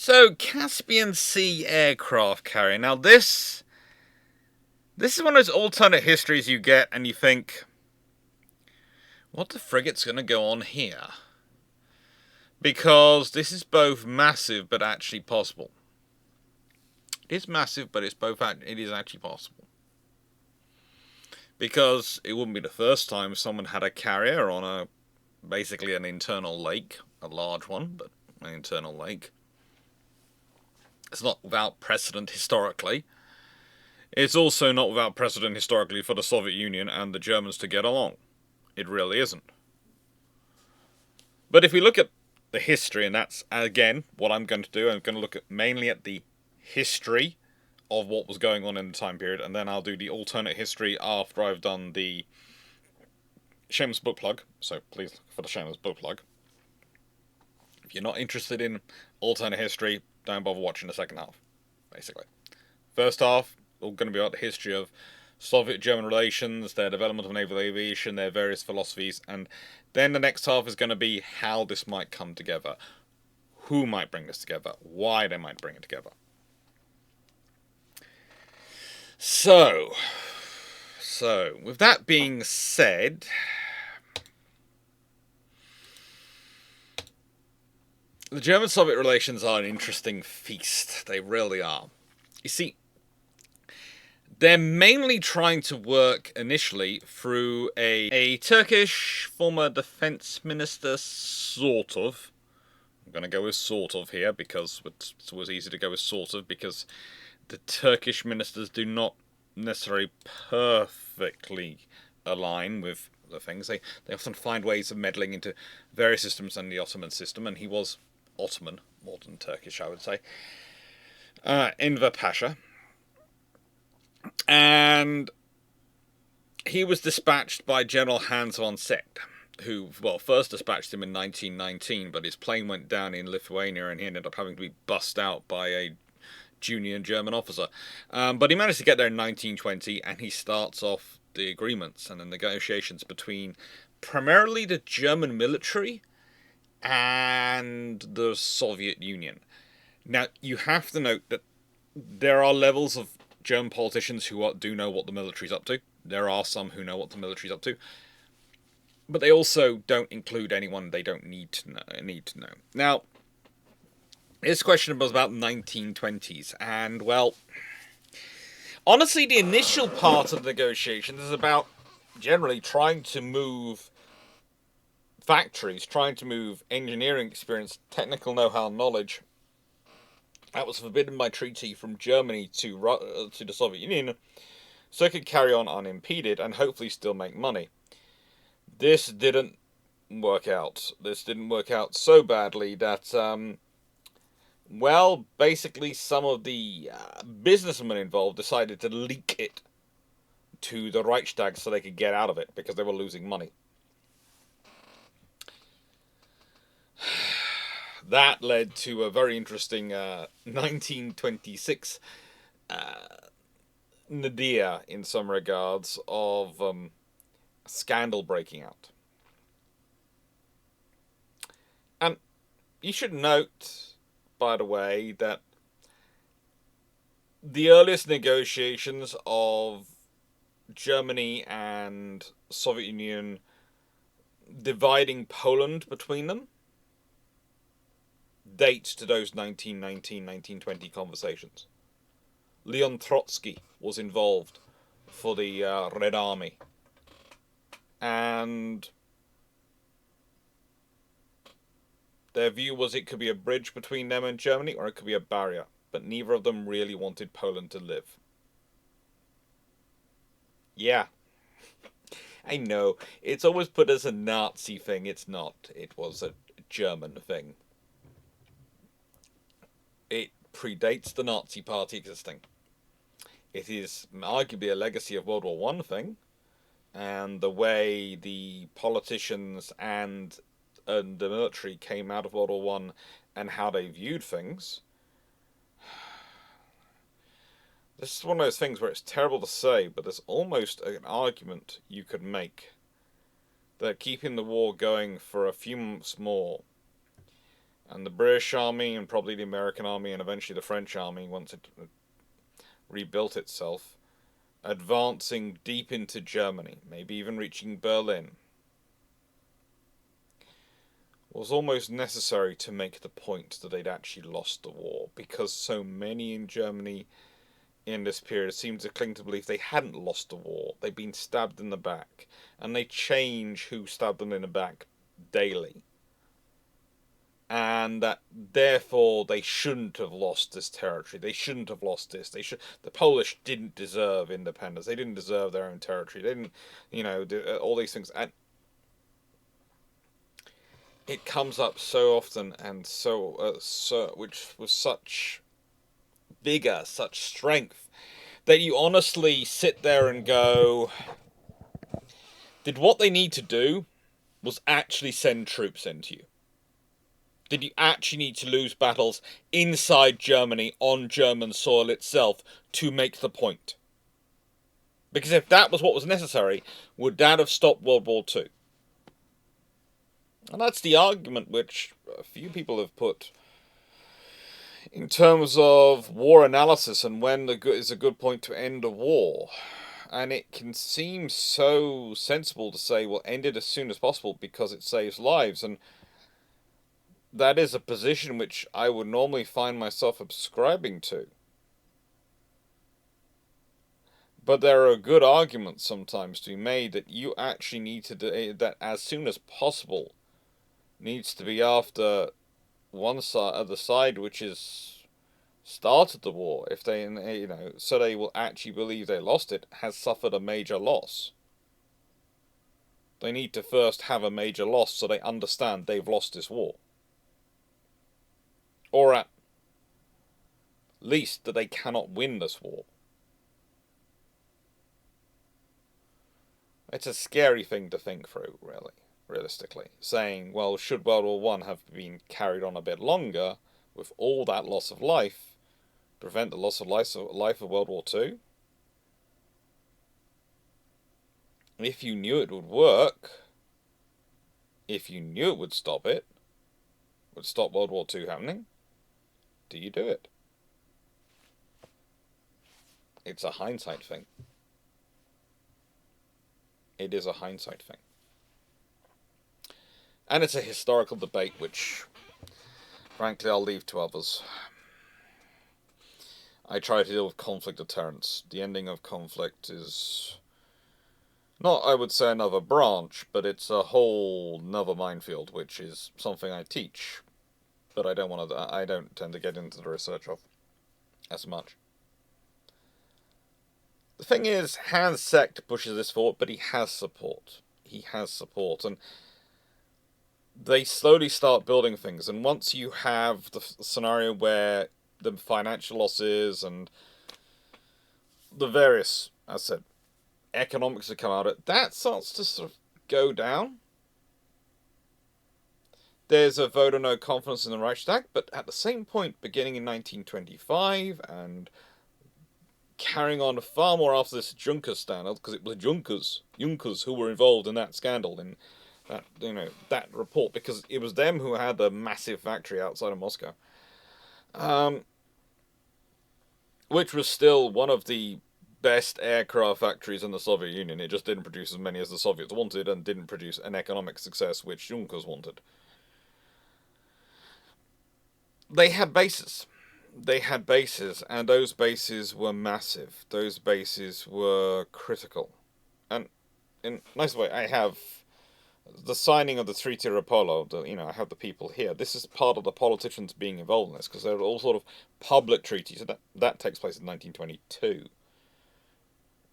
So, Caspian Sea aircraft carrier. Now, this is one of those alternate histories you get, and you think, what the frigate's going to go on here? Because this is both massive, but actually possible. It is massive, but it is actually possible. Because it wouldn't be the first time someone had a carrier on basically an internal lake, a large one, but an internal lake. It's not without precedent historically. It's also not without precedent historically for the Soviet Union and the Germans to get along. It really isn't. But if we look at the history, and that's, again, what I'm going to do, I'm going to look mainly at the history of what was going on in the time period, and then I'll do the alternate history after I've done the Shameless book plug. So please look for the Shameless book plug. If you're not interested in alternate history, don't bother watching the second half, basically. First half, we're going to be about the history of Soviet-German relations, their development of naval aviation, their various philosophies, and then the next half is going to be how this might come together. Who might bring this together? Why they might bring it together. So, with that being said, the German-Soviet relations are an interesting feast. They really are. You see, they're mainly trying to work initially through a Turkish former defense minister, sort of. I'm going to go with sort of here because it's always easy to go with sort of because the Turkish ministers do not necessarily perfectly align with the things. They often find ways of meddling into various systems and the Ottoman system, and he was Ottoman, more than Turkish, I would say. Enver Pasha. And he was dispatched by General Hans von Seeckt, who, well, first dispatched him in 1919, but his plane went down in Lithuania and he ended up having to be bussed out by a junior German officer. But he managed to get there in 1920, and he starts off the agreements and the negotiations between primarily the German military and the Soviet Union. Now, you have to note that there are levels of German politicians who do know what the military's up to. There are some who know what the military's up to. But they also don't include anyone they don't need to know. Now, this question was about 1920s, and, well, honestly, the initial part of the negotiations is about generally trying to move factories, trying to move engineering experience, technical know-how, knowledge that was forbidden by treaty from Germany to the Soviet Union, so it could carry on unimpeded and hopefully still make money. This didn't work out. This didn't work out so badly that, well, basically some of the businessmen involved decided to leak it to the Reichstag so they could get out of it because they were losing money. That led to a very interesting 1926 nadir, in some regards, of scandal breaking out. And you should note, by the way, that the earliest negotiations of Germany and Soviet Union dividing Poland between them dates to those 1919-1920 conversations. Leon Trotsky was involved for the Red Army. And their view was it could be a bridge between them and Germany, or it could be a barrier. But neither of them really wanted Poland to live. Yeah. I know. It's always put as a Nazi thing. It's not. It was a German thing. It predates the Nazi Party existing. It is arguably a legacy of World War I thing, and the way the politicians and the military came out of World War I and how they viewed things. This is one of those things where it's terrible to say, but there's almost an argument you could make that keeping the war going for a few months more And the British Army, and probably the American Army, and eventually the French Army, once it rebuilt itself, advancing deep into Germany, maybe even reaching Berlin, was almost necessary to make the point that they'd actually lost the war, because so many in Germany in this period seemed to cling to believe they hadn't lost the war. They'd been stabbed in the back, and they change who stabbed them in the back daily. And that therefore they shouldn't have lost this territory. They shouldn't have lost this. The Polish didn't deserve independence. They didn't deserve their own territory. They didn't, all these things. And it comes up so often, and which was such vigor, such strength, that you honestly sit there and go, did what they need to do was actually send troops into you? Did you actually need to lose battles inside Germany, on German soil itself, to make the point? Because if that was what was necessary, would that have stopped World War II? And that's the argument which a few people have put in terms of war analysis and when is a good point to end a war. And it can seem so sensible to say, well, end it as soon as possible because it saves lives. And that is a position which I would normally find myself subscribing to. But there are good arguments sometimes to be made that you actually need to do that as soon as possible needs to be after one side, the side which is started the war, if they, so they will actually believe they lost it, has suffered a major loss. They need to first have a major loss so they understand they've lost this war. Or at least that they cannot win this war. It's a scary thing to think through, really, realistically. Saying, well, should World War One have been carried on a bit longer, with all that loss of life, prevent the loss of life of World War Two? If you knew it would work, if you knew it would stop World War Two happening, do you do it? It's a hindsight thing. It is a hindsight thing. And it's a historical debate which, frankly, I'll leave to others. I try to deal with conflict deterrence. The ending of conflict is not, I would say, another branch, but it's a whole another minefield, which is something I teach, but I don't tend to get into the research of as much. The thing is, Hans Sekt pushes this forward, but he has support. And they slowly start building things, and once you have the scenario where the financial losses and the various, as I said, economics that come out of it, that starts to sort of go down. There's a vote of no confidence in the Reichstag, but at the same point, beginning in 1925, and carrying on far more after this Junker scandal, because it was Junkers who were involved in that scandal, in that, that report, because it was them who had the massive factory outside of Moscow, which was still one of the best aircraft factories in the Soviet Union. It just didn't produce as many as the Soviets wanted, and didn't produce an economic success which Junkers wanted. They had bases, and those bases were massive. Those bases were critical. And in a nice way, I have the signing of the Treaty of Rapallo. I have the people here. This is part of the politicians being involved in this, because they're all sort of public treaties. So that takes place in 1922.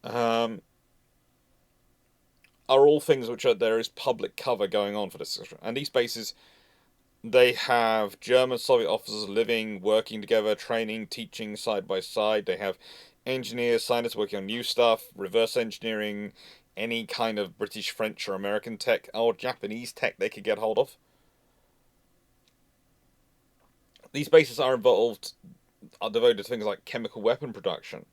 Are all things which there is public cover going on for this. And these bases, they have German Soviet officers living, working together, training, teaching side by side. They have engineers, scientists working on new stuff, reverse engineering, any kind of British, French, or American tech, or Japanese tech they could get hold of. These bases are devoted to things like chemical weapon production,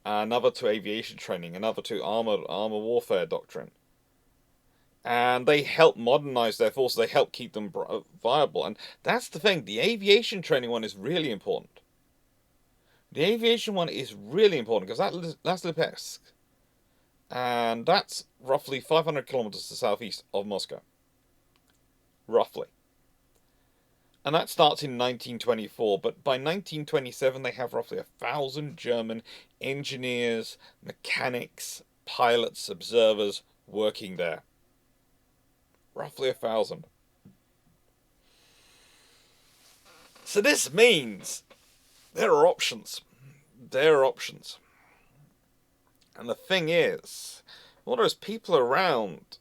another to aviation training, another to armor warfare doctrine. And they help modernize their forces. They help keep them viable. And that's the thing. The aviation training one is really important. The aviation one is really important because that's Lipetsk. And that's roughly 500 kilometers to the southeast of Moscow. Roughly. And that starts in 1924, but by 1927 they have roughly 1,000 German engineers, mechanics, pilots, observers working there. Roughly 1,000. So this means there are options. There are options. And the thing is, well, there's people around.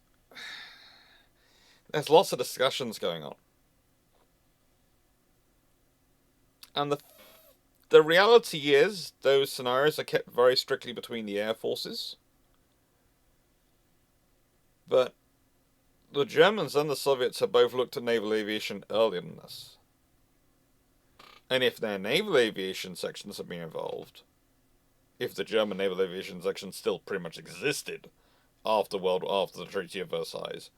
There's lots of discussions going on. And the reality is, those scenarios are kept very strictly between the air forces. But the Germans and the Soviets have both looked at naval aviation earlier than this. And if their naval aviation sections have been involved, if the German naval aviation section still pretty much existed after the Treaty of Versailles,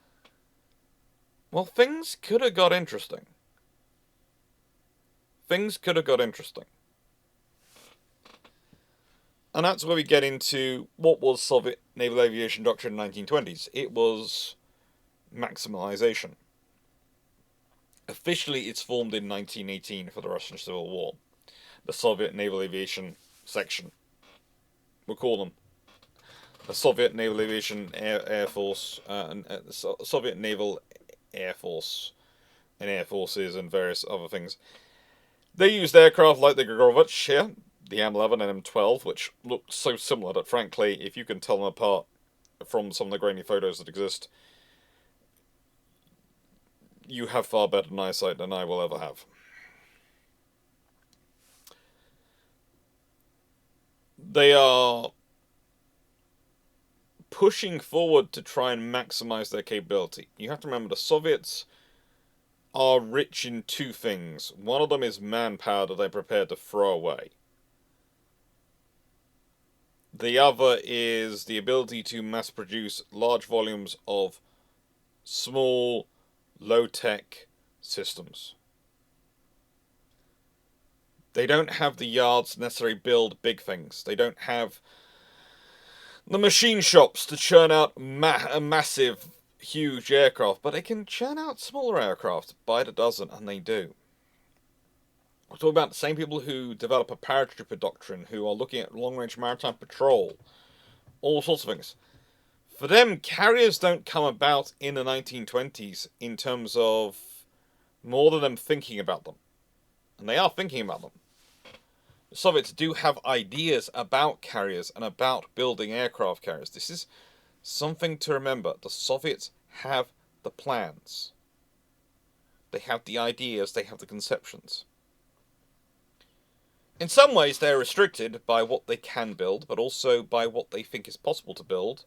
well, things could have got interesting. Things could have got interesting. And that's where we get into what was Soviet naval aviation doctrine in the 1920s. It was maximalization. Officially, it's formed in 1918 for the Russian Civil War. The Soviet Naval Aviation Section. We'll call them the Soviet Naval Aviation Air Force, Soviet Naval Air Force, and Air Forces, and various other things. They used aircraft like the Muklevich here, the M11 and M12, which look so similar that, frankly, if you can tell them apart from some of the grainy photos that exist, you have far better eyesight than I will ever have. They are pushing forward to try and maximize their capability. You have to remember the Soviets are rich in two things. One of them is manpower that they're prepared to throw away. The other is the ability to mass produce large volumes of small, low-tech systems. They don't have the yards necessary to build big things. They don't have the machine shops to churn out a massive, huge aircraft, but they can churn out smaller aircraft by the dozen, and they do. We're talking about the same people who develop a paratrooper doctrine, who are looking at long-range maritime patrol, all sorts of things. For them, carriers don't come about in the 1920s in terms of more than them thinking about them. And they are thinking about them. The Soviets do have ideas about carriers and about building aircraft carriers. This is something to remember. The Soviets have the plans. They have the ideas, they have the conceptions. In some ways, they're restricted by what they can build, but also by what they think is possible to build.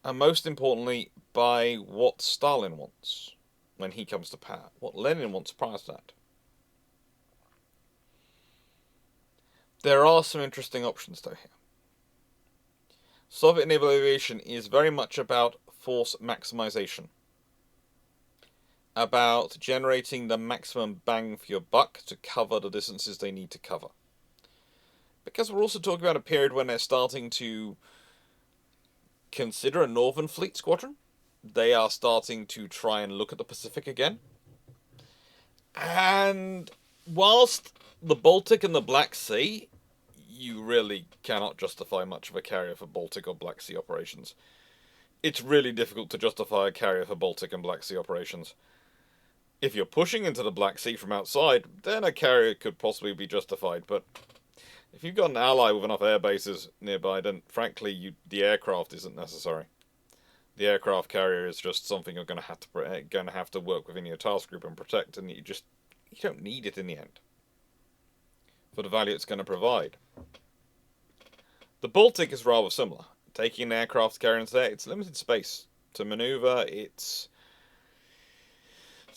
And most importantly, by what Stalin wants when he comes to power. What Lenin wants prior to that. There are some interesting options, though, here. Soviet naval aviation is very much about force maximization. About generating the maximum bang for your buck to cover the distances they need to cover. Because we're also talking about a period when they're starting to consider a Northern Fleet squadron. They are starting to try and look at the Pacific again. And whilst the Baltic and the Black Sea, you really cannot justify much of a carrier for Baltic or Black Sea operations. It's really difficult to justify a carrier for Baltic and Black Sea operations. If you're pushing into the Black Sea from outside, then a carrier could possibly be justified, but if you've got an ally with enough air bases nearby, then frankly, the aircraft isn't necessary. The aircraft carrier is just something you're going to have to work within your task group and protect, and you don't need it in the end for the value it's going to provide. The Baltic is rather similar. Taking an aircraft carrier into there, it's limited space to maneuver. It's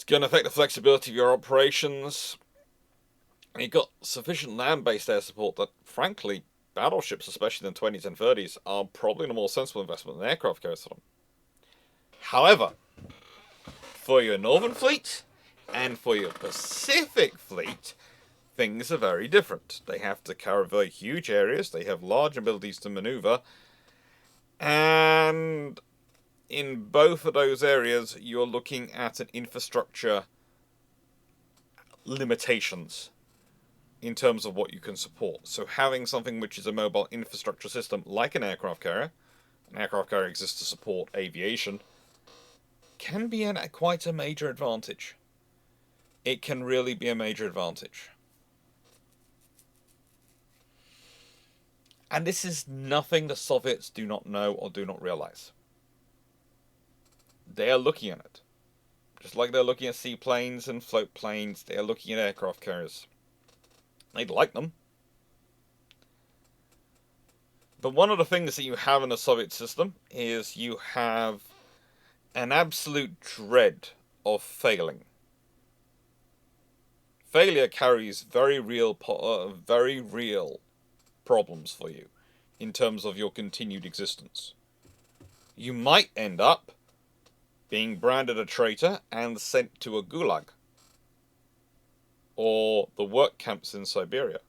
going to affect the flexibility of your operations. And you've got sufficient land-based air support that, frankly, battleships, especially in the 20s and 30s, are probably a more sensible investment than aircraft carriers for them. However, for your Northern Fleet and for your Pacific Fleet, things are very different. They have to cover huge areas, they have large abilities to maneuver, and in both of those areas, you're looking at an infrastructure limitations in terms of what you can support. So having something which is a mobile infrastructure system like an aircraft carrier exists to support aviation, can be quite a major advantage. It can really be a major advantage. And this is nothing the Soviets do not know or do not realize. They are looking at it. Just like they're looking at seaplanes and float planes, they are looking at aircraft carriers. They'd like them. But one of the things that you have in the Soviet system is you have an absolute dread of failing. Failure carries very real problems for you in terms of your continued existence. You might end up being branded a traitor and sent to a gulag, or the work camps in Siberia.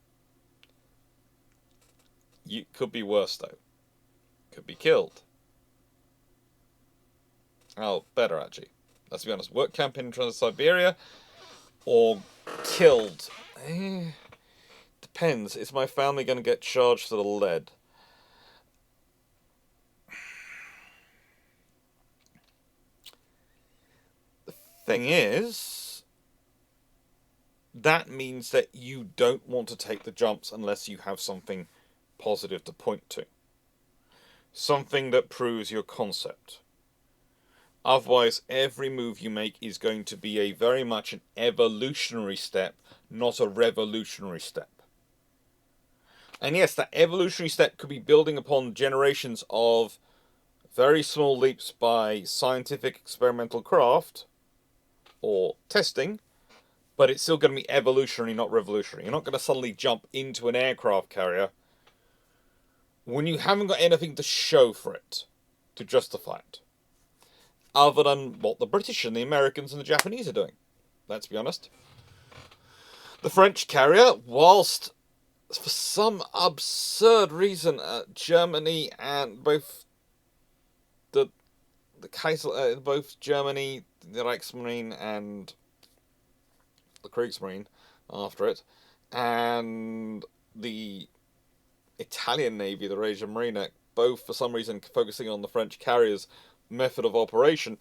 You could be worse though. Could be killed. Oh, better actually. Let's be honest. Work camp in Siberia or killed. Depends. Is my family going to get charged for the lead? The thing is, that means that you don't want to take the jumps unless you have something positive to point to. Something that proves your concept. Otherwise, every move you make is going to be very much an evolutionary step, not a revolutionary step. And yes, that evolutionary step could be building upon generations of very small leaps by scientific experimental craft or testing, but it's still going to be evolutionary, not revolutionary. You're not going to suddenly jump into an aircraft carrier when you haven't got anything to show for it, to justify it. Other than what the British and the Americans and the Japanese are doing. Let's be honest. The French carrier, whilst for some absurd reason Germany and both the Kaiser, both Germany, the Reichsmarine and the Kriegsmarine after it, and the Italian Navy, the Regia Marina, both for some reason focusing on the French carriers' method of operation,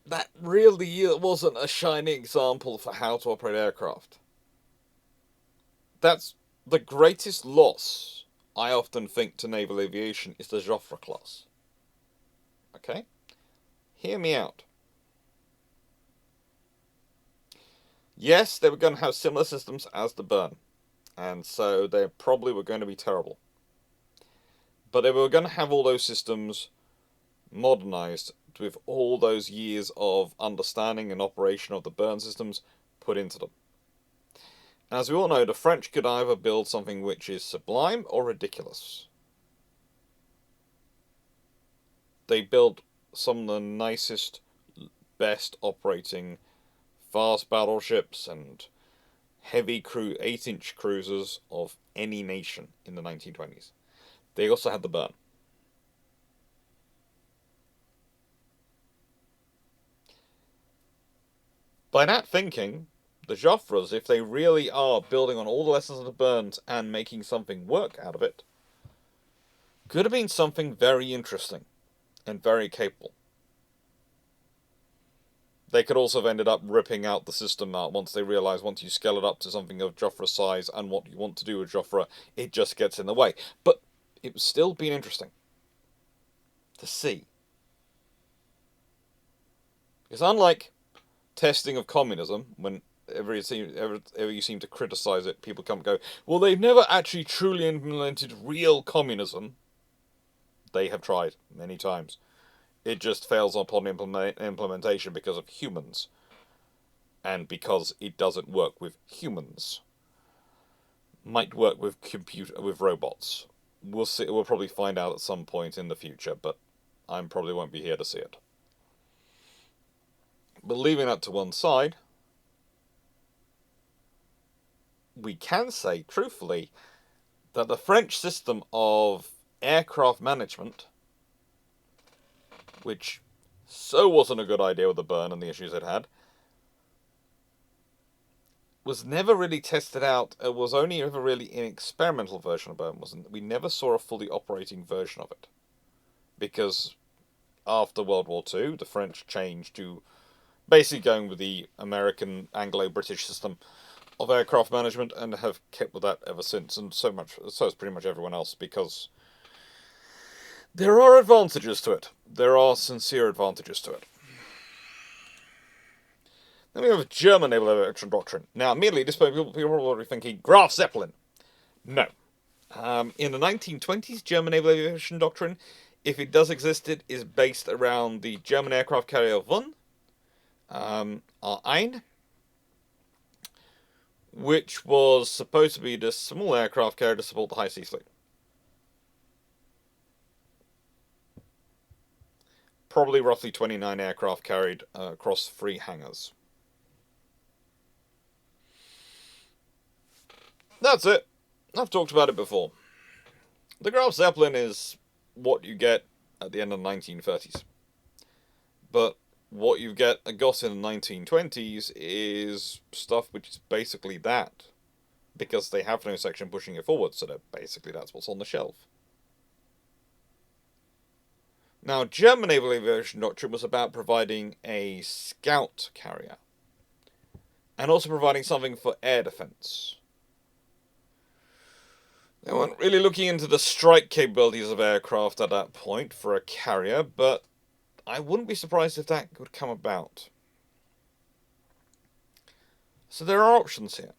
that really wasn't a shining example for how to operate aircraft. That's the greatest loss, I often think, to naval aviation is the Joffre class. Okay? Hear me out. Yes, they were going to have similar systems as the Bern, and so they probably were going to be terrible. But they were going to have all those systems modernized with all those years of understanding and operation of the Bern systems put into them. As we all know, the French could either build something which is sublime or ridiculous. They built some of the nicest, best operating fast battleships and heavy 8-inch cruisers of any nation in the 1920s. They also had the Bern. By that thinking, the Joffres, if they really are building on all the lessons of the Berns and making something work out of it, could have been something very interesting and very capable. They could also have ended up ripping out the system out once they realise once you scale it up to something of Joffre size and what you want to do with Joffre, it just gets in the way. But it would still be interesting to see. Because unlike testing of communism, whenever you seem to criticise it, people come and go, well, they've never actually truly implemented real communism. They have tried many times. It just fails upon implementation because of humans. And because it doesn't work with humans. Might work with robots. We'll see. We'll probably find out at some point in the future, but I probably won't be here to see it. But leaving that to one side, we can say, truthfully, that the French system of aircraft management, which so wasn't a good idea with the burn and the issues it had, was never really tested out. It was only ever really an experimental version of burn. We never saw a fully operating version of it. Because after World War II, the French changed to basically going with the American Anglo-British system of aircraft management, and have kept with that ever since, and so has pretty much everyone else, because there are advantages to it. There are sincere advantages to it. Then we have German naval aviation doctrine. Now, immediately, this people are already thinking, Graf Zeppelin. No. In the 1920s, German naval aviation doctrine, if it does exist, it is based around the German aircraft carrier One, R1, which was supposed to be the small aircraft carrier to support the high seas fleet. Probably roughly 29 aircraft carried across 3 hangars. That's it. I've talked about it before. The Graf Zeppelin is what you get at the end of the 1930s. But what you got in the 1920s is stuff which is basically that. Because they have no section pushing it forward, so that's what's on the shelf. Now, German naval aviation doctrine was about providing a scout carrier. And also providing something for air defense. They weren't really looking into the strike capabilities of aircraft at that point for a carrier, but I wouldn't be surprised if that would come about. So there are options here.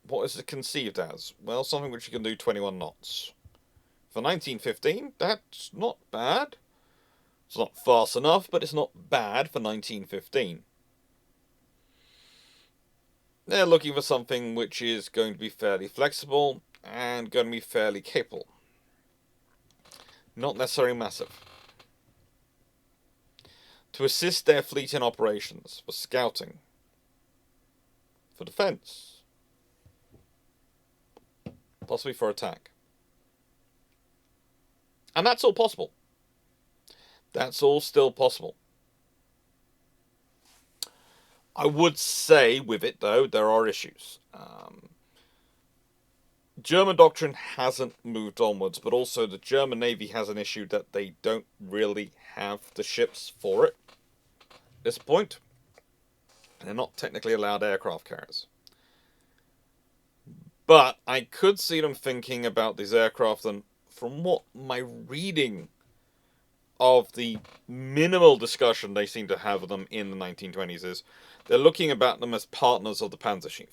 What is it conceived as? Well, something which you can do 21 knots. For 1915, that's not bad. It's not fast enough, but it's not bad for 1915. They're looking for something which is going to be fairly flexible and going to be fairly capable. Not necessarily massive. To assist their fleet in operations, for scouting, for defense, possibly for attack. And that's all possible. That's all still possible. I would say with it, though, there are issues. German doctrine hasn't moved onwards, but also the German Navy has an issue that they don't really have the ships for it at this point. They're not technically allowed aircraft carriers. But I could see them thinking about these aircraft, and from what my reading of the minimal discussion they seem to have of them in the 1920s is, they're looking about them as partners of the Panzerschief.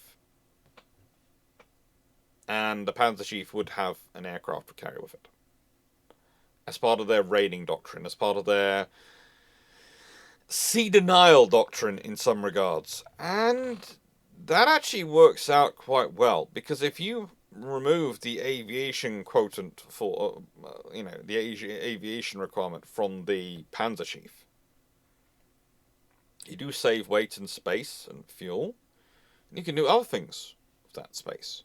And the Panzerschief would have an aircraft carrier with it. As part of their raiding doctrine, as part of their sea denial doctrine in some regards. And that actually works out quite well, because if you remove the aviation quotient for, the aviation requirement from the Panzerschief, you do save weight and space and fuel, and you can do other things with that space.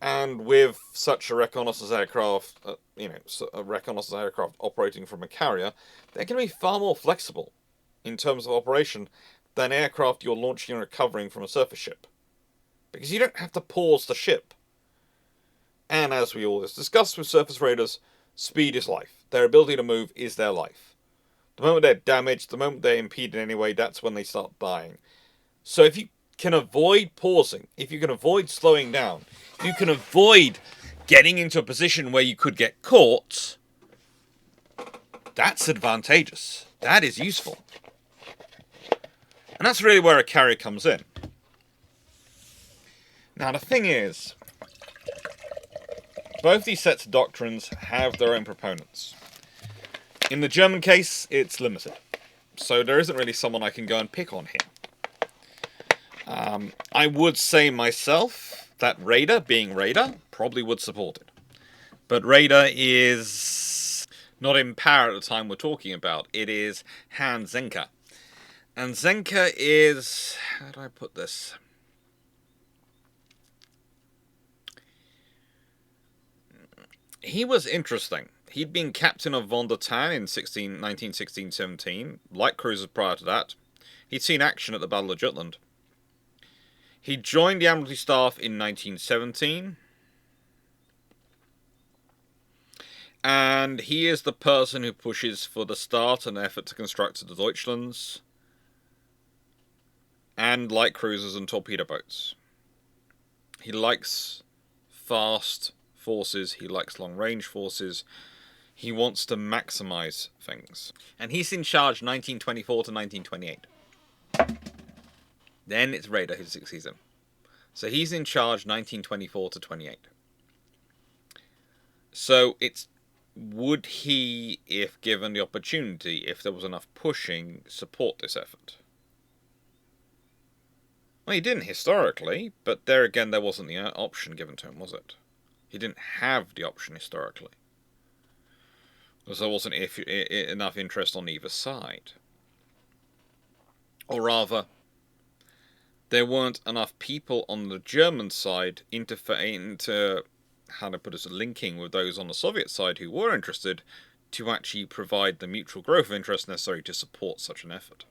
And with such a reconnaissance aircraft, a reconnaissance aircraft operating from a carrier, they're going to be far more flexible in terms of operation than aircraft you're launching and recovering from a surface ship. Because you don't have to pause the ship. And as we always discussed with surface raiders, speed is life. Their ability to move is their life. The moment they're damaged, the moment they're impeded in any way, that's when they start dying. So if you can avoid pausing, if you can avoid slowing down, if you can avoid getting into a position where you could get caught, that's advantageous. That is useful. And that's really where a carrier comes in. Now, the thing is, both these sets of doctrines have their own proponents. In the German case, it's limited. So there isn't really someone I can go and pick on here. I would say myself that Raider, being Raider, probably would support it. But Raider is not in power at the time we're talking about. It is Hans Zenker. And Zenker is... how do I put this? He was interesting. He'd been captain of Von der Tann in 1916-17, light cruisers prior to that. He'd seen action at the Battle of Jutland. He joined the Admiralty staff in 1917. And he is the person who pushes for the start and effort to construct the Deutschlands and light cruisers and torpedo boats. He likes fast forces, he likes long-range forces, he wants to maximize things. And he's in charge 1924 to 1928. Then it's Raeder who succeeds him. So he's in charge 1924 to 28. So it's, would he, if given the opportunity, if there was enough pushing, support this effort? Well, he didn't historically, but there again, there wasn't the option given to him, was it? He didn't have the option historically. Because there wasn't enough interest on either side. Or rather, there weren't enough people on the German side into how to put it, linking with those on the Soviet side who were interested to actually provide the mutual growth of interest necessary to support such an effort.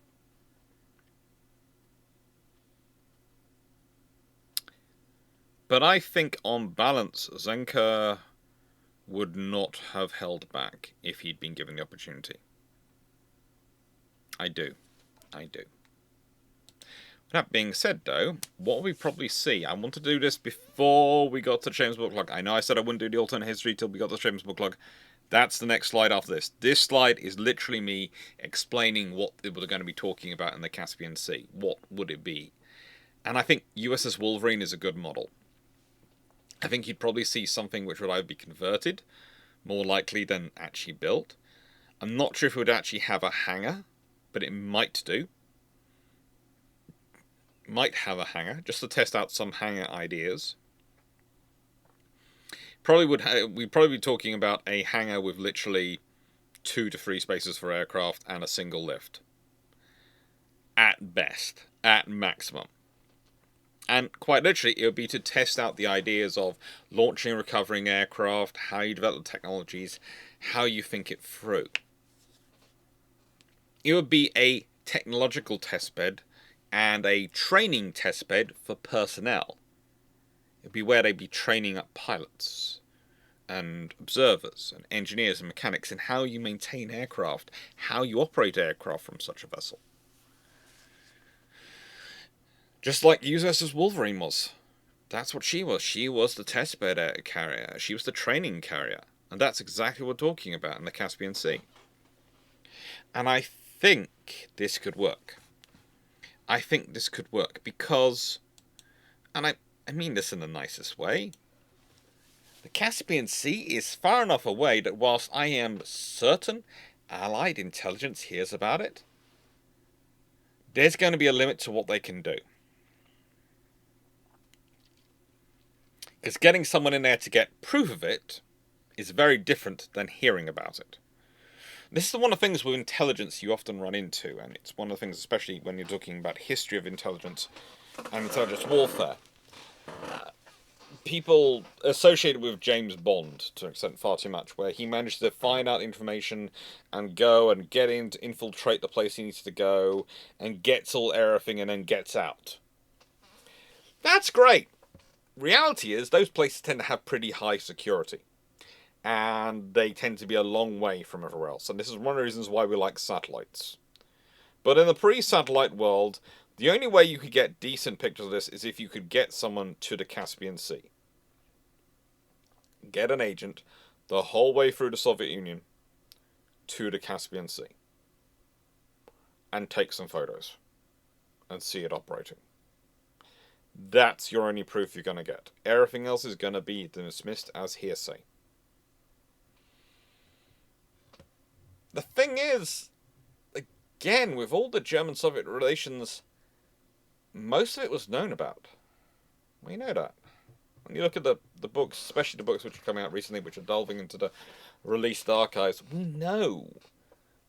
But I think, on balance, Zenker would not have held back if he'd been given the opportunity. I do. That being said, though, what we probably see... I want to do this before we got to Shameless Book Club. I know I said I wouldn't do the alternate history till we got to Shameless Book Club. That's the next slide after this. This slide is literally me explaining what we're going to be talking about in the Caspian Sea. What would it be? And I think USS Wolverine is a good model. I think you'd probably see something which would either be converted, more likely than actually built. I'm not sure if it would actually have a hangar, but it might do. Might have a hangar, just to test out some hangar ideas. We'd probably be talking about a hangar with literally 2 to 3 spaces for aircraft and a single lift. At best. At maximum. And quite literally, it would be to test out the ideas of launching and recovering aircraft, how you develop the technologies, how you think it through. It would be a technological testbed and a training testbed for personnel. It would be where they'd be training up pilots and observers and engineers and mechanics in how you maintain aircraft, how you operate aircraft from such a vessel. Just like USS Wolverine was. That's what she was. She was the testbed carrier. She was the training carrier. And that's exactly what we're talking about in the Caspian Sea. And I think this could work. I think this could work because, and I mean this in the nicest way, the Caspian Sea is far enough away that whilst I am certain Allied intelligence hears about it, there's going to be a limit to what they can do. Because getting someone in there to get proof of it is very different than hearing about it. This is one of the things with intelligence you often run into, and it's one of the things, especially when you're talking about history of intelligence and intelligence warfare. People associated with James Bond, to an extent far too much, where he managed to find out information and go and get in to infiltrate the place he needs to go, and gets all everything and then gets out. That's great. Reality is, those places tend to have pretty high security. And they tend to be a long way from everywhere else. And this is one of the reasons why we like satellites. But in the pre-satellite world, the only way you could get decent pictures of this is if you could get someone to the Caspian Sea. Get an agent the whole way through the Soviet Union to the Caspian Sea. And take some photos. And see it operating. That's your only proof you're going to get. Everything else is going to be dismissed as hearsay. The thing is, again, with all the German-Soviet relations, most of it was known about. We know that. When you look at the books, especially the books which are coming out recently, which are delving into the released archives, we know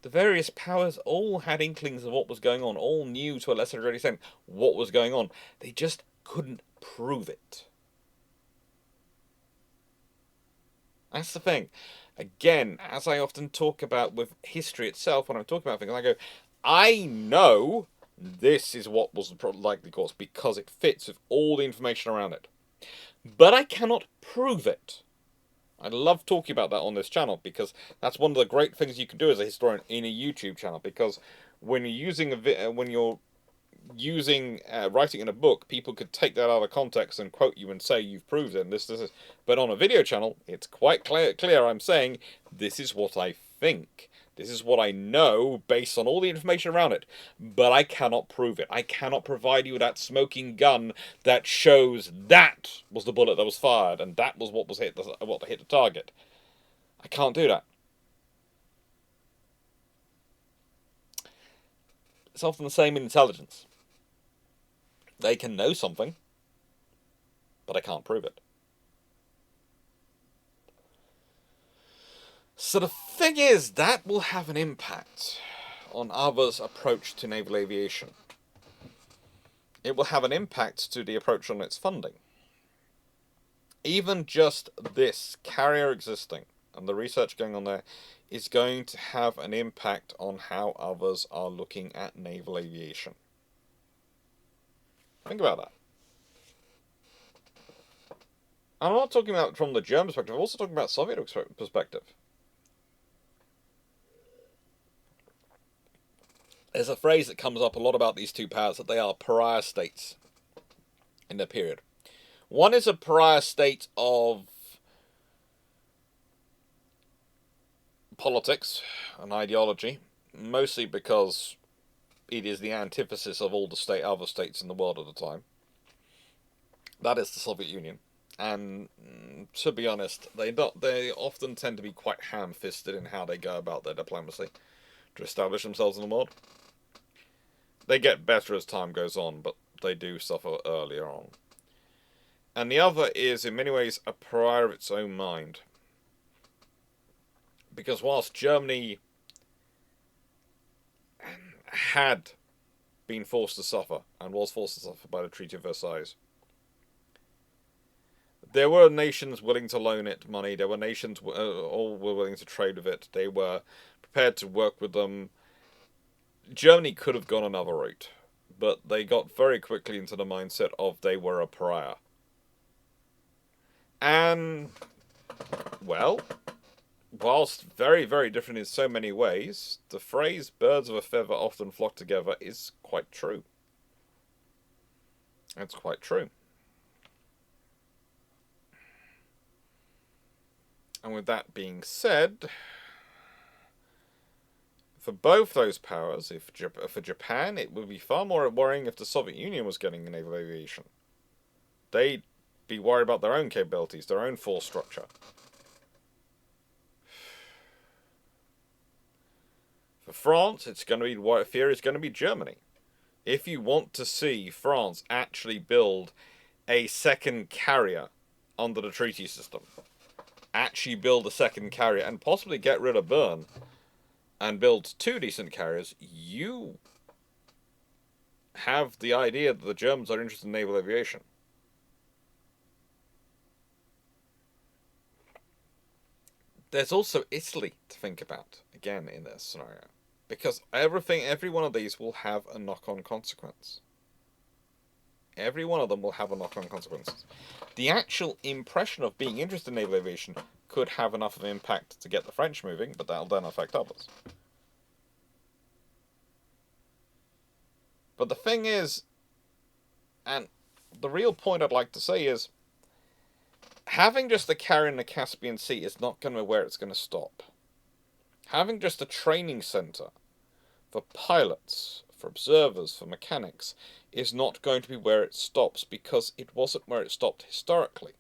the various powers all had inklings of what was going on, all knew to a lesser extent what was going on. They just couldn't prove it. That's the thing. Again, as I often talk about with history itself, when I'm talking about things, I go, I know this is what was the likely cause because it fits with all the information around it. But I cannot prove it. I love talking about that on this channel because that's one of the great things you can do as a historian in a YouTube channel. Because when you're using writing in a book, people could take that out of context and quote you and say you've proved it. And this. But on a video channel, it's quite clear. I'm saying this is what I think. This is what I know based on all the information around it, but I cannot prove it. I cannot provide you with that smoking gun that shows that was the bullet that was fired and that was what hit the target. I can't do that. It's often the same in intelligence. They can know something, but I can't prove it. So the thing is, that will have an impact on others' approach to naval aviation. It will have an impact to the approach on its funding. Even just this carrier existing and the research going on there is going to have an impact on how others are looking at naval aviation. Think about that. I'm not talking about from the German perspective, I'm also talking about Soviet perspective. There's a phrase that comes up a lot about these two powers, that they are pariah states in their period. One is a pariah state of politics and ideology, mostly because it is the antithesis of all the other states in the world at the time. That is the Soviet Union. And to be honest, they often tend to be quite ham-fisted in how they go about their diplomacy to establish themselves in the world. They get better as time goes on, but they do suffer earlier on. And the other is, in many ways, a pariah of its own mind. Because whilst Germany had been forced to suffer, and was forced to suffer by the Treaty of Versailles, there were nations willing to loan it money. There were nations all were willing to trade with it. They were prepared to work with them. Germany could have gone another route, but they got very quickly into the mindset of they were a pariah. And, well, whilst very, very different in so many ways, the phrase birds of a feather often flock together is quite true. It's quite true. And with that being said, for both those powers, for Japan, it would be far more worrying if the Soviet Union was getting naval aviation. They'd be worried about their own capabilities, their own force structure. For France, fear is going to be Germany. If you want to see France actually build a second carrier under the treaty system, actually build a second carrier and possibly get rid of Bern and build two decent carriers, you have the idea that the Germans are interested in naval aviation. There's also Italy to think about, again, in this scenario. Because every one of these will have a knock-on consequence. Every one of them will have a knock-on consequence. The actual impression of being interested in naval aviation could have enough of an impact to get the French moving, but that'll then affect others. But the thing is, and the real point I'd like to say is, having just a carrier in the Caspian Sea is not going to be where it's going to stop. Having just a training centre for pilots, for observers, for mechanics, is not going to be where it stops, because it wasn't where it stopped historically.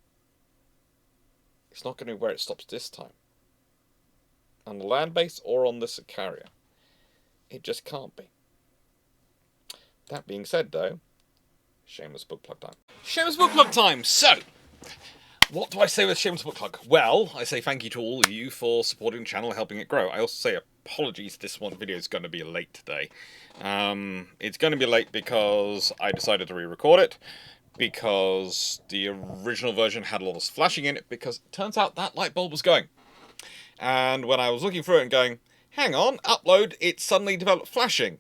It's not going to be where it stops this time. On the land base or on this carrier. It just can't be. That being said, though, shameless book plug time. Shameless book plug time! So, What do I say with Shameless Book Club? Well, I say thank you to all of you for supporting the channel, helping it grow. I also say apologies, this one video is going to be late today. It's going to be late because I decided to re-record it, because the original version had a lot of flashing in it, because it turns out that light bulb was going. And when I was looking through it and going, hang on, upload, it suddenly developed flashing.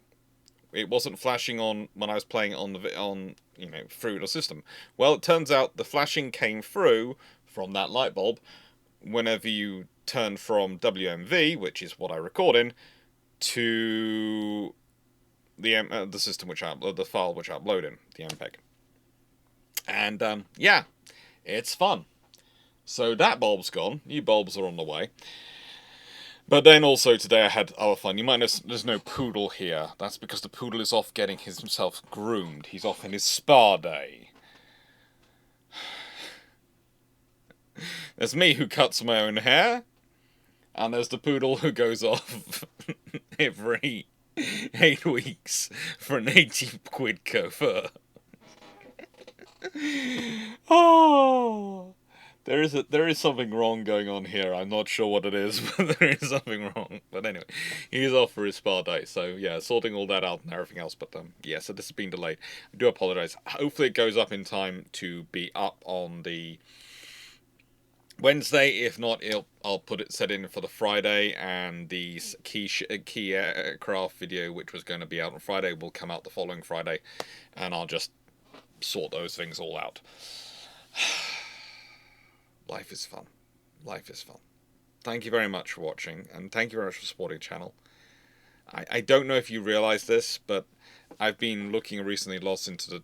It wasn't flashing on when I was playing it on through the system. Well, it turns out the flashing came through from that light bulb whenever you turn from WMV, which is what I record in, to the system which the file which I upload in, the MPEG. And yeah, it's fun. So that bulb's gone. New bulbs are on the way. But then also today I had other fun. You might notice there's no poodle here. That's because the poodle is off getting himself groomed. He's off in his spa day. There's me who cuts my own hair. And there's the poodle who goes off every 8 weeks for an 80 quid coiffure. Oh... There is something wrong going on here. I'm not sure what it is, but there is something wrong. But anyway, he's off for his spa day. So yeah, sorting all that out and everything else. But yeah, so this has been delayed. I do apologise. Hopefully it goes up in time to be up on the Wednesday. If not, I'll put it set in for the Friday, and the key aircraft video, which was going to be out on Friday, will come out the following Friday, and I'll just sort those things all out. Life is fun. Life is fun. Thank you very much for watching, and thank you very much for supporting the channel. I don't know if you realise this, but I've been looking recently lost into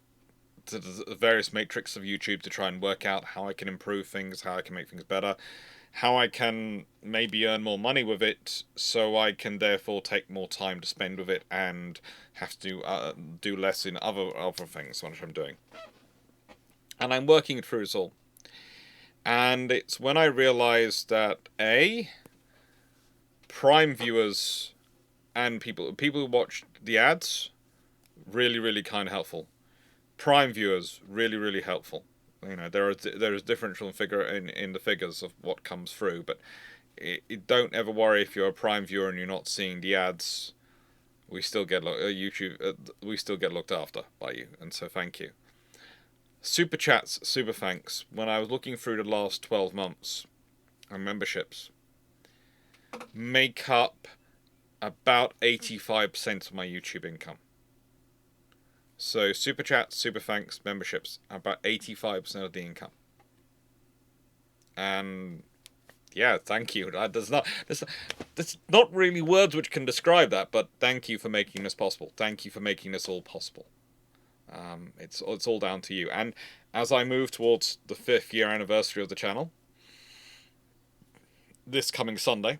the various matrix of YouTube to try and work out how I can improve things, how I can make things better, how I can maybe earn more money with it, so I can therefore take more time to spend with it and have to do less in other things, which I'm doing. And I'm working through it all. And it's when I realised that Prime viewers and people who watch the ads, really kind of helpful. Prime viewers, really helpful. You know, there is differential figure in the figures of what comes through, but don't ever worry if you're a Prime viewer and you're not seeing the ads. We still get we still get looked after by you, and so thank you. Super chats, super thanks. When I was looking through the last 12 months, and memberships make up about 85% of my YouTube income. So super chats, super thanks, memberships, about 85% of the income. And yeah, thank you. There's not really words which can describe that, but thank you for making this possible. Thank you for making this all possible. It's all down to you. And as I move towards the 5th year anniversary of the channel, this coming Sunday,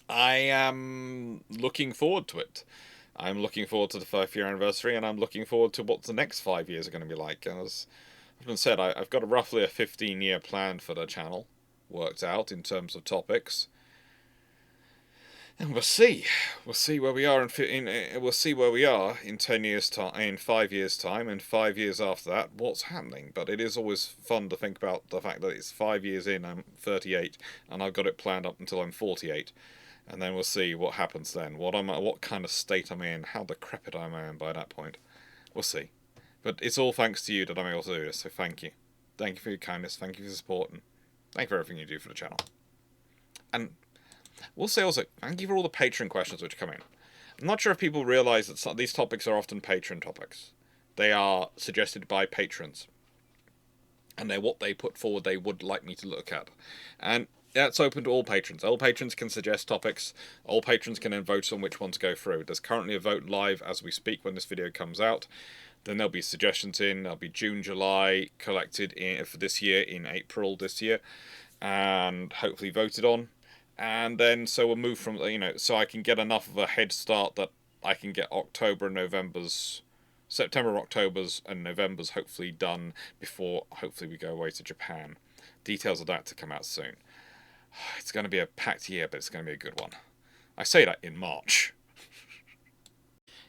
I am looking forward to it. I'm looking forward to the 5th year anniversary, and I'm looking forward to what the next 5 years are going to be like. As I've been said, I've got roughly a 15-year plan for the channel worked out in terms of topics. And we'll see where we are we'll see where we are in 10 years time, in 5 years time, and 5 years after that, what's happening. But it is always fun to think about the fact that it's 5 years in, I'm 38, and I've got it planned up until I'm 48, and then we'll see what happens then. What kind of state I'm in, how decrepit I am by that point. We'll see. But it's all thanks to you that I'm able to do this. So thank you. Thank you for your kindness. Thank you for your support, and thank you for everything you do for the channel. And we'll say also, thank you for all the Patreon questions which come in. I'm not sure if people realise that these topics are often Patreon topics. They are suggested by patrons. And they're what they put forward they would like me to look at. And that's open to all patrons. All patrons can suggest topics. All patrons can then vote on which one to go through. There's currently a vote live as we speak when this video comes out. Then there'll be suggestions in. There'll be June, July collected for this year in April this year. And hopefully voted on. And then, so we'll move from, so I can get enough of a head start that I can get September, October's, and November's hopefully done before, hopefully, we go away to Japan. Details of that to come out soon. It's going to be a packed year, but it's going to be a good one. I say that in March.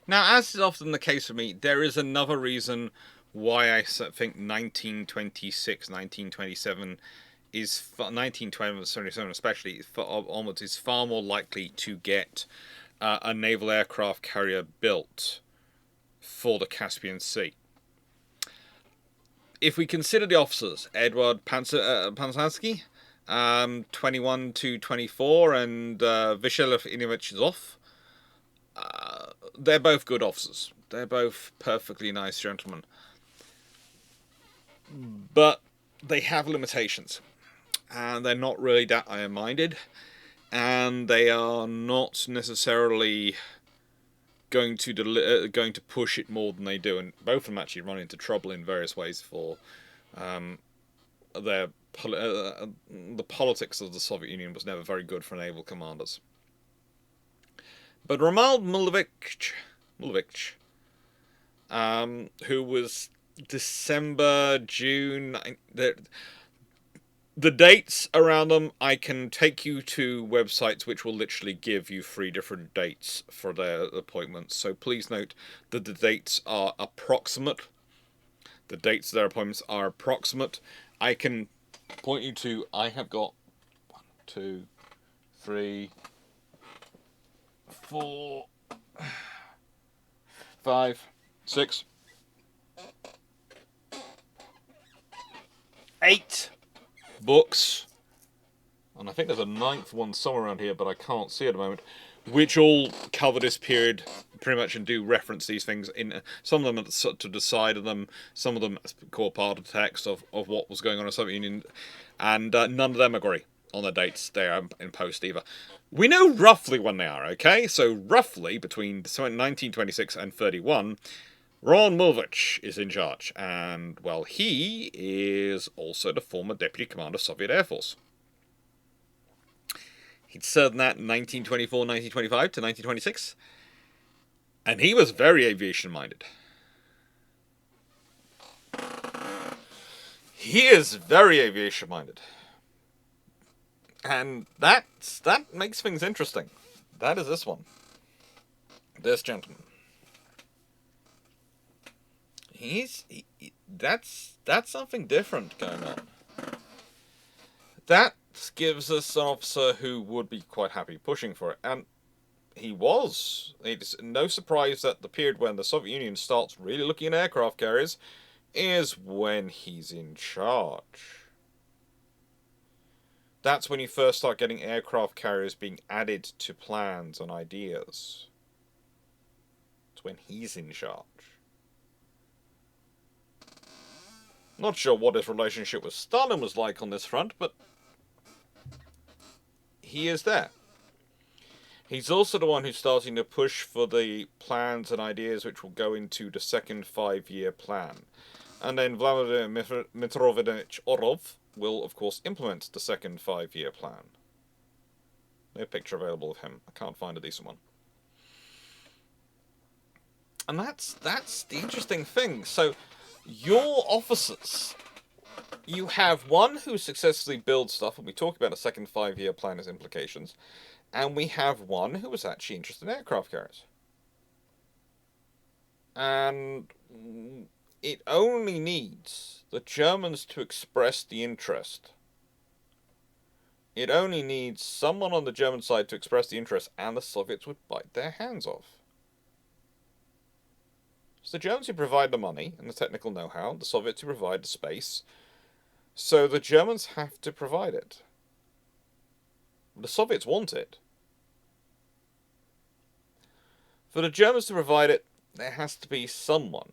Now, as is often the case for me, there is another reason why I think 1926, 1927 is 1927 especially onwards is far more likely to get a naval aircraft carrier built for the Caspian Sea. If we consider the officers, Edward Pansansky, 21 to 24, and Vyacheslav Ivanovich, they're both good officers. They're both perfectly nice gentlemen. But they have limitations. And they're not really that iron-minded. And they are not necessarily going to push it more than they do. And both of them actually run into trouble in various ways for the politics of the Soviet Union was never very good for naval commanders. But Romuald Muklevich, who was December, June, the dates around them, I can take you to websites which will literally give you 3 different dates for their appointments. So please note that the dates are approximate. The dates of their appointments are approximate. I can point you to, I have got 1, 2, 3, 4, 5, 6, 8 books, and I think there's a 9th one somewhere around here, but I can't see at the moment, which all cover this period pretty much and do reference these things. In some of them to the side of them, some of them core part of the text of what was going on in the Soviet Union, and none of them agree on the dates they are in post either. We know roughly when they are, okay? So roughly between 1926 and 31, Romuald is in charge, and, well, he is also the former Deputy Commander of Soviet Air Force. He'd served in that 1924, 1925 to 1926, and he was very aviation-minded. He is very aviation-minded. And that makes things interesting. That is this one. This gentleman. That's something different going on. That gives us an officer who would be quite happy pushing for it, and he was. It's no surprise that the period when the Soviet Union starts really looking at aircraft carriers is when he's in charge. That's when you first start getting aircraft carriers being added to plans and ideas. It's when he's in charge. Not sure what his relationship with Stalin was like on this front, but he is there. He's also the one who's starting to push for the plans and ideas which will go into the second 5-year plan. And then Vladimir Mitrovinovich Orlov will, of course, implement the second 5-year plan. No picture available of him. I can't find a decent one. And that's the interesting thing. So, your officers, you have one who successfully builds stuff, and we talk about a second 5-year plan's implications, and we have one who was actually interested in aircraft carriers. And it only needs the Germans to express the interest. It only needs someone on the German side to express the interest, and the Soviets would bite their hands off. It's the Germans who provide the money and the technical know-how, the Soviets who provide the space. So the Germans have to provide it. The Soviets want it. For the Germans to provide it, there has to be someone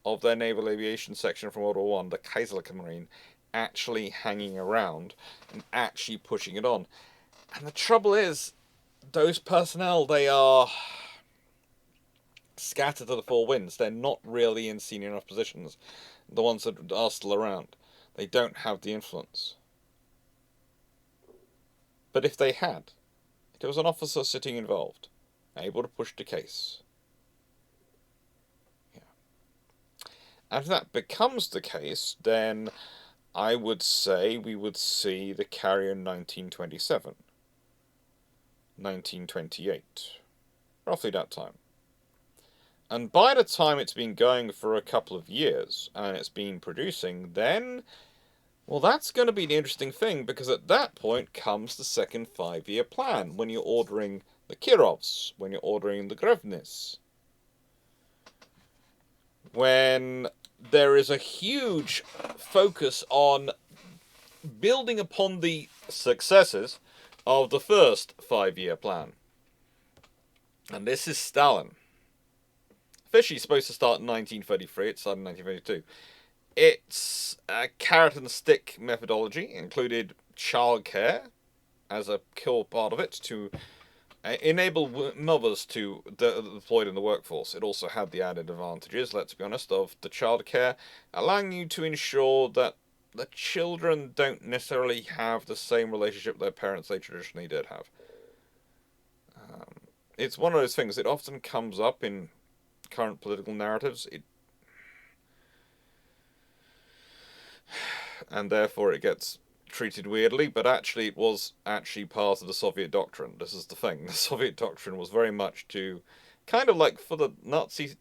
of their naval aviation section from World War I, the Kaiserliche Marine, actually hanging around and actually pushing it on. And the trouble is, those personnel, they are scattered to the four winds. They're not really in senior enough positions. The ones that are still around. They don't have the influence. But if they had, if there was an officer sitting involved, able to push the case. Yeah. And if that becomes the case, then I would say we would see the carrier in 1927. 1928. Roughly that time. And by the time it's been going for a couple of years and it's been producing, then, well, that's going to be the interesting thing, because at that point comes the second 5-year plan, when you're ordering the Kirovs, when you're ordering the Grevnis, when there is a huge focus on building upon the successes of the first 5-year plan. And this is Stalin. Officially supposed to start in 1933, it started in 1932. Its carrot and stick methodology included childcare as a core part of it to enable mothers to deployed in the workforce. It also had the added advantages, let's be honest, of the childcare, allowing you to ensure that the children don't necessarily have the same relationship with their parents they traditionally did have. It's one of those things, it often comes up in current political narratives, and therefore it gets treated weirdly, but actually it was actually part of the Soviet doctrine. This is the thing. The Soviet doctrine was very much to, kind of like for the Nazi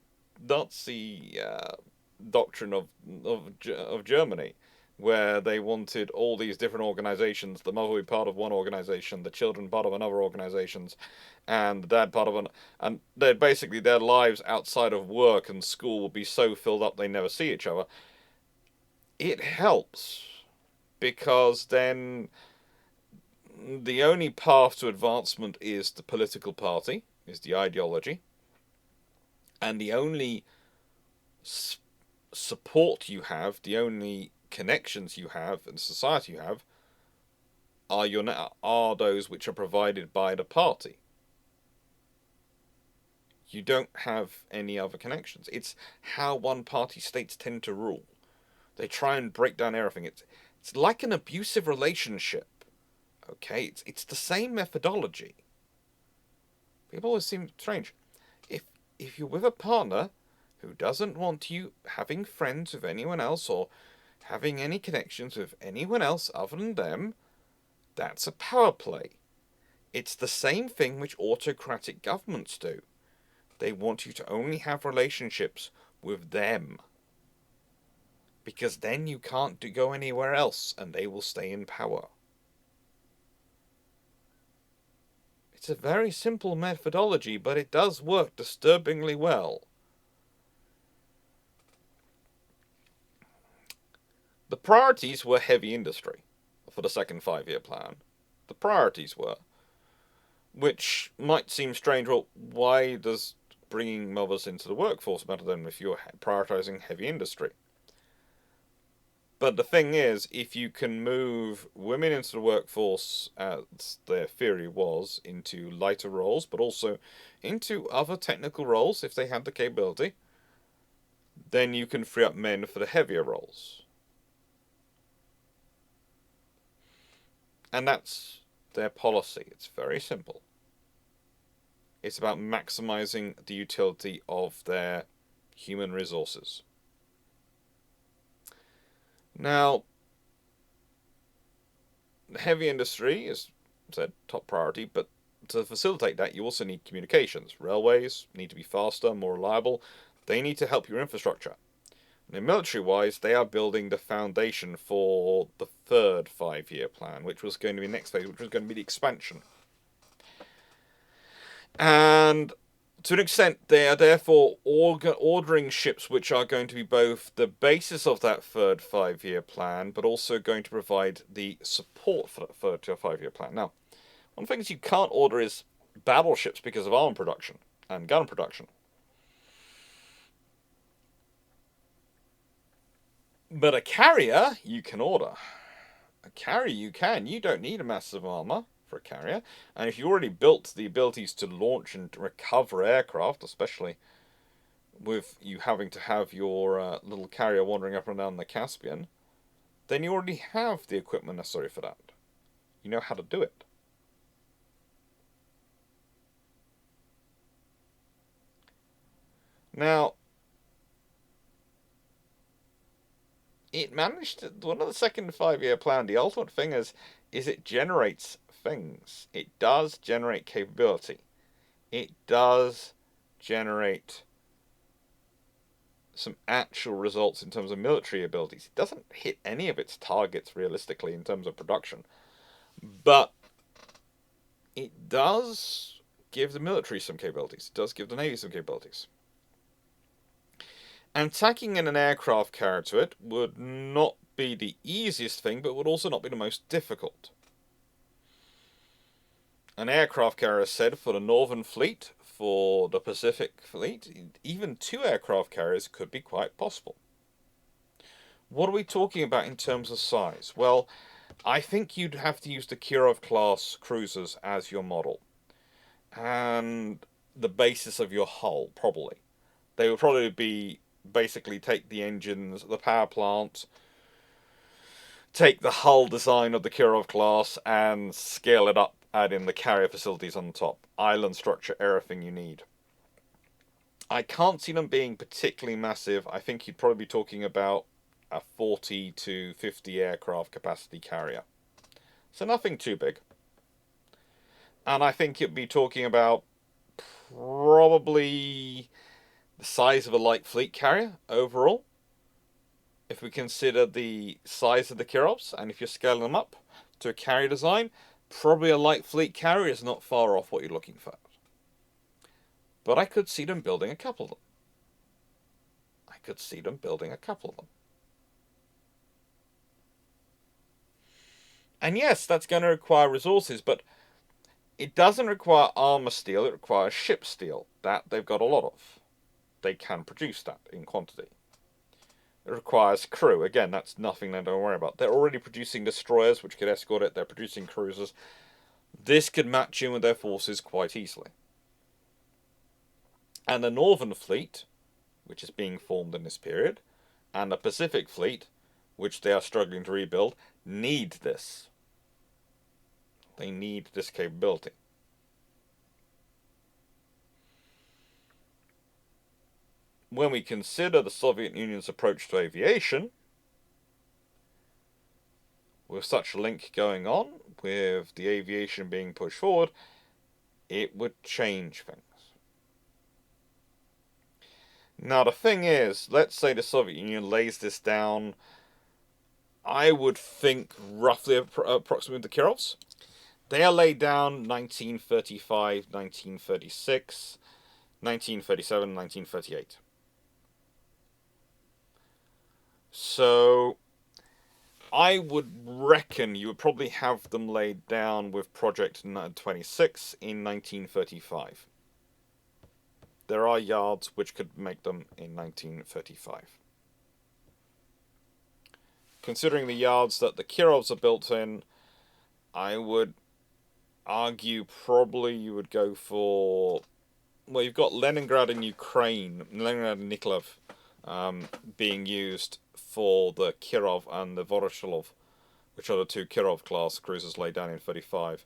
doctrine of Germany, where they wanted all these different organizations, the mother would be part of one organization, the children part of another organizations, and the dad part of an, and they're basically their lives outside of work and school will be so filled up they never see each other. It helps, because then the only path to advancement is the political party, is the ideology, and the only support you have, the only connections you have and society you have are those which are provided by the party. You don't have any other connections. It's how one-party states tend to rule. They try and break down everything. It's like an abusive relationship. Okay, it's the same methodology. People always seem strange. If you're with a partner who doesn't want you having friends with anyone else or having any connections with anyone else other than them, that's a power play. It's the same thing which autocratic governments do. They want you to only have relationships with them, because then you can't go anywhere else and they will stay in power. It's a very simple methodology, but it does work disturbingly well. The priorities were heavy industry for the second 5-year plan. The priorities were, which might seem strange. Well, why does bringing mothers into the workforce matter then if you're prioritizing heavy industry? But the thing is, if you can move women into the workforce, as their theory was, into lighter roles, but also into other technical roles if they had the capability, then you can free up men for the heavier roles. And that's their policy. It's very simple. It's about maximizing the utility of their human resources. Now, heavy industry is, said, top priority, but to facilitate that, you also need communications. Railways need to be faster, more reliable. They need to help your infrastructure. And military-wise, they are building the foundation for the third 5-year plan, which was going to be the next phase, which was going to be the expansion. And to an extent, they are therefore ordering ships which are going to be both the basis of that third 5-year plan, but also going to provide the support for that third 5-year plan. Now, one of the things you can't order is battleships because of arm production and gun production. But a carrier, you can order. A carrier you can. You don't need a massive armor for a carrier. And if you already built the abilities to launch and recover aircraft, especially with you having to have your little carrier wandering up and down the Caspian, then you already have the equipment necessary for that. You know how to do it. Now, it managed to, one of the second 5-year plan, the ultimate thing is it generates things. It does generate capability. It does generate some actual results in terms of military abilities. It doesn't hit any of its targets realistically in terms of production, but it does give the military some capabilities. It does give the Navy some capabilities. And tacking in an aircraft carrier to it would not be the easiest thing, but would also not be the most difficult. An aircraft carrier said for the Northern Fleet, for the Pacific Fleet, even 2 aircraft carriers could be quite possible. What are we talking about in terms of size? Well, I think you'd have to use the Kirov-class cruisers as your model. And the basis of your hull, probably. They would probably be, basically take the engines, the power plant, take the hull design of the Kirov class and scale it up, add in the carrier facilities on top. Island structure, everything you need. I can't see them being particularly massive. I think you'd probably be talking about a 40 to 50 aircraft capacity carrier. So nothing too big. And I think you'd be talking about probably the size of a light fleet carrier overall. If we consider the size of the Kirovs, and if you're scaling them up to a carrier design, probably a light fleet carrier is not far off what you're looking for. But I could see them building a couple of them. And yes, that's going to require resources, but it doesn't require armor steel, it requires ship steel. That they've got a lot of. They can produce that in quantity. It requires crew. Again, that's nothing they don't worry about. They're already producing destroyers, which could escort it. They're producing cruisers. This could match in with their forces quite easily. And the Northern Fleet, which is being formed in this period, and the Pacific Fleet, which they are struggling to rebuild, need this. They need this capability. When we consider the Soviet Union's approach to aviation, with such a link going on, with the aviation being pushed forward, it would change things. Now the thing is, let's say the Soviet Union lays this down, I would think roughly approximately the Kirovs. They are laid down 1935, 1936, 1937, 1938. So I would reckon you would probably have them laid down with Project 26 in 1935. There are yards which could make them in 1935. Considering the yards that the Kirovs are built in, I would argue probably you would go for... Well, you've got Leningrad in Ukraine, Leningrad and Mykolaiv, being used for the Kirov and the Voroshilov, which are the 2 Kirov-class cruisers laid down in 35.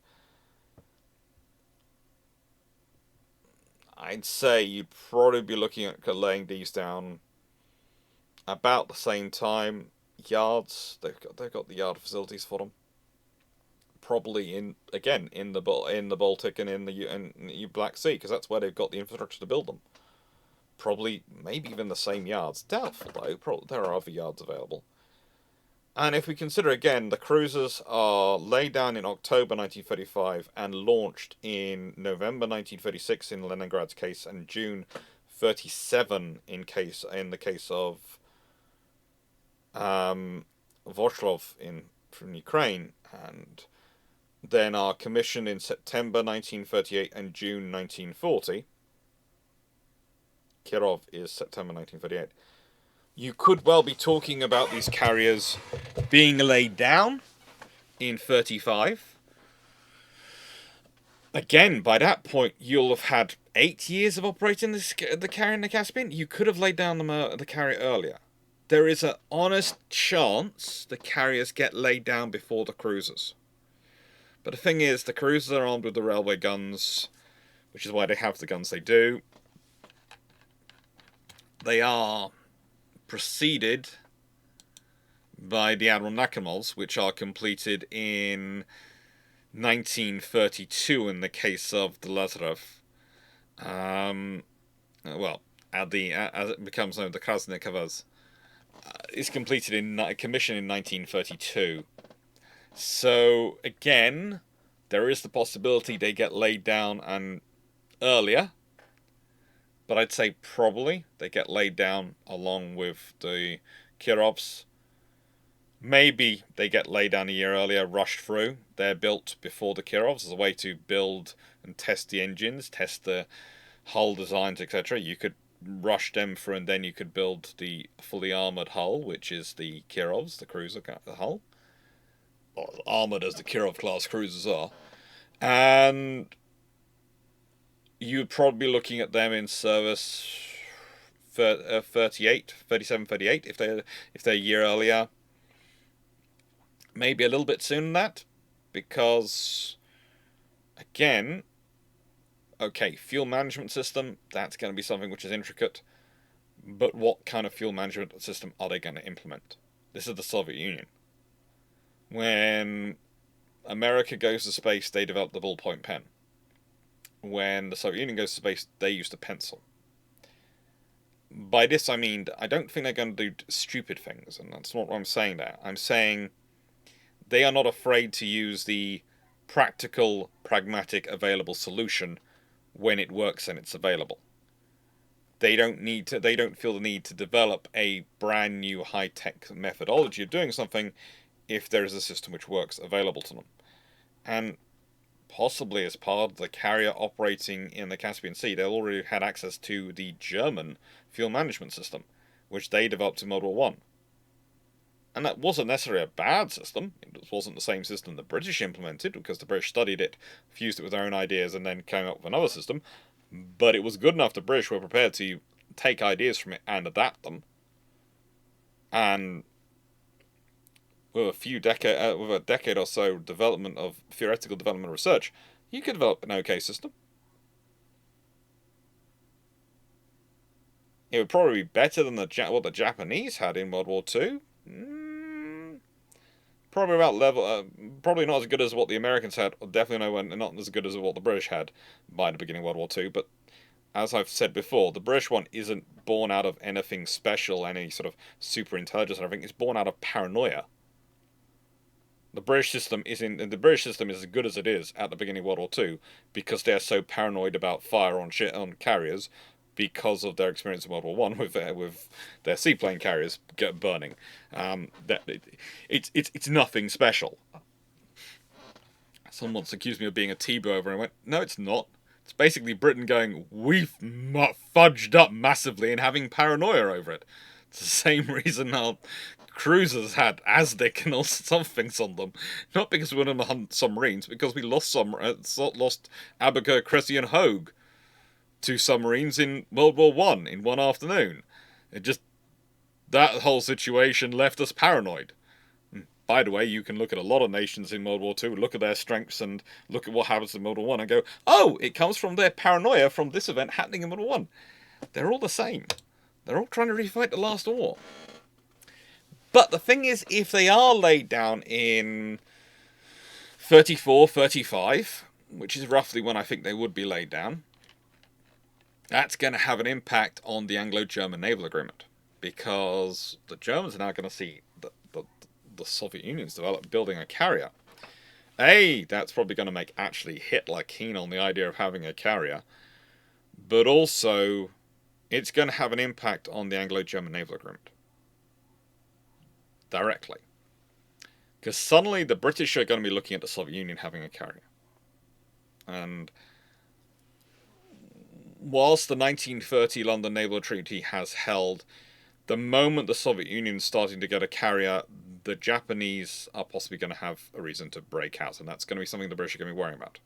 I'd say you'd probably be looking at laying these down about the same time. Yards, they've got the yard facilities for them. Probably in the Baltic and in the Black Sea, because that's where they've got the infrastructure to build them. Probably, maybe even the same yards. Doubtful though. Probably there are other yards available. And if we consider again, the cruisers are laid down in October 1935 and launched in November 1936 in Leningrad's case, and June 37 in the case of Voroshilov from Ukraine, and then are commissioned in September 1938 and June 1940. Kirov is September 1938. You could well be talking about these carriers being laid down in 35. Again, by that point, you'll have had 8 years of operating the carrier in the Caspian. You could have laid down the carrier earlier. There is an honest chance the carriers get laid down before the cruisers. But the thing is, the cruisers are armed with the railway guns, which is why they have the guns they do. They are preceded by the Admiral Nakhimals, which are completed in 1932 in the case of the Lazarev. as it becomes known, the Krasnikavas, is commissioned in 1932. So again, there is the possibility they get laid down and earlier, but I'd say probably they get laid down along with the Kirovs. Maybe they get laid down a year earlier, rushed through. They're built before the Kirovs as a way to build and test the engines, test the hull designs, etc. You could rush them through, and then you could build the fully armored hull, which is the Kirovs, the cruiser hull, or armored as the Kirov class cruisers are. And you'd probably be looking at them in service for 37, 38 if they're a year earlier. Maybe a little bit sooner than that, because again, okay, fuel management system, that's going to be something which is intricate, but what kind of fuel management system are they going to implement? This is the Soviet Union. When America goes to space, they develop the ballpoint pen. When the Soviet Union goes to space, they used a pencil. By this I mean, I don't think they're going to do stupid things, and that's not what I'm saying there. I'm saying they are not afraid to use the practical, pragmatic, available solution when it works and it's available. They don't feel the need to develop a brand new high-tech methodology of doing something if there is a system which works available to them. And possibly as part of the carrier operating in the Caspian Sea, they already had access to the German fuel management system, which they developed in World War I. And that wasn't necessarily a bad system. It wasn't the same system the British implemented, because the British studied it, fused it with their own ideas, and then came up with another system. But it was good enough the British were prepared to take ideas from it and adapt them. And with a decade or so theoretical development research, you could develop an okay system. It would probably be better than what the Japanese had in World War II. Probably about level. Probably not as good as what the Americans had. Or definitely not as good as what the British had by the beginning of World War II. But as I've said before, the British one isn't born out of anything special, any sort of super intelligence or anything. It's born out of paranoia. The British system is as good as it is at the beginning of World War II because they're so paranoid about fire on carriers because of their experience in World War I with their seaplane carriers burning. It's nothing special. Someone once accused me of being a T-bow over, and I went, no, it's not. It's basically Britain going, we've fudged up massively and having paranoia over it. It's the same reason our cruisers had Aztec and all sorts of things on them. Not because we were going to hunt submarines, because we lost Abaca, Cressy and Hogue to submarines in World War I in one afternoon. That whole situation left us paranoid. By the way, you can look at a lot of nations in World War II, look at their strengths and look at what happens in World War I and go, oh, it comes from their paranoia from this event happening in World War I. They're all the same. They're all trying to refight the last war. But the thing is, if they are laid down in 34, 35, which is roughly when I think they would be laid down, that's going to have an impact on the Anglo-German Naval Agreement. Because the Germans are now going to see the Soviet Union's building a carrier. That's probably going to make actually Hitler keen on the idea of having a carrier. But also, it's going to have an impact on the Anglo-German Naval Agreement. Directly. Because suddenly the British are going to be looking at the Soviet Union having a carrier. And whilst the 1930 London Naval Treaty has held, the moment the Soviet Union's starting to get a carrier, the Japanese are possibly going to have a reason to break out, and that's going to be something the British are going to be worrying about.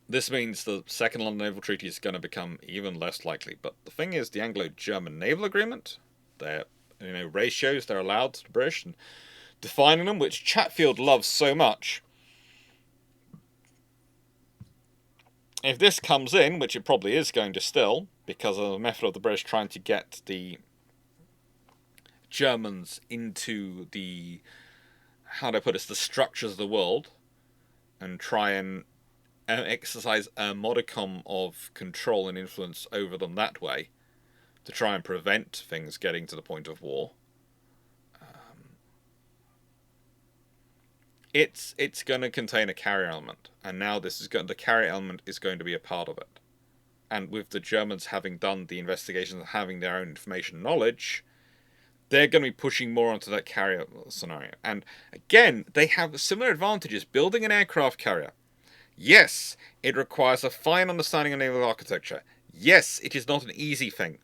This means the Second London Naval Treaty is going to become even less likely. But the thing is, the Anglo-German Naval Agreement, their ratios they're allowed to the British, and defining them, which Chatfield loves so much. If this comes in, which it probably is going to still, because of the method of the British trying to get the Germans into the, the structures of the world, and try and exercise a modicum of control and influence over them that way to try and prevent things getting to the point of war. It's going to contain a carrier element, and now the carrier element is going to be a part of it. And with the Germans having done the investigations and having their own information knowledge, they're going to be pushing more onto that carrier scenario. And again, they have similar advantages. Building an aircraft carrier, yes, it requires a fine understanding of naval architecture. Yes, it is not an easy thing.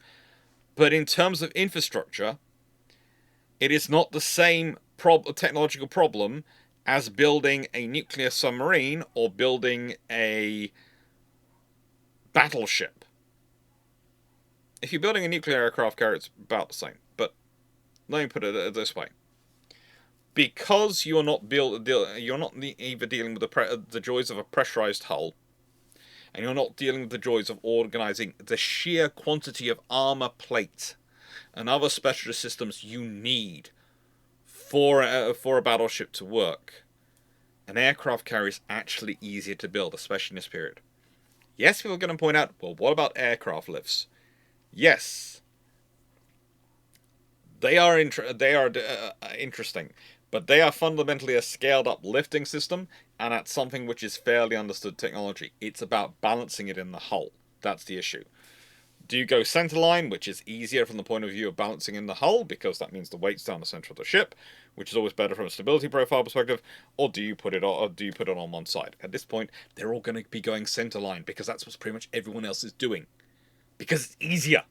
But in terms of infrastructure, it is not the same technological problem as building a nuclear submarine or building a battleship. If you're building a nuclear aircraft carrier, it's about the same. But let me put it this way: because you're not either dealing with the joys of a pressurized hull, and you're not dealing with the joys of organizing the sheer quantity of armor plate and other specialist systems you need for a battleship to work, an aircraft carrier is actually easier to build, especially in this period. Yes, people are going to point out, well, what about aircraft lifts? Yes, they are interesting, but they are fundamentally a scaled-up lifting system, and that's something which is fairly understood technology. It's about balancing it in the hull. That's the issue. Do you go centerline, which is easier from the point of view of balancing in the hull, because that means the weight's down the center of the ship, which is always better from a stability profile perspective, or do you put it on one side? At this point, they're all going to be going centerline, because that's what pretty much everyone else is doing. Because it's easier.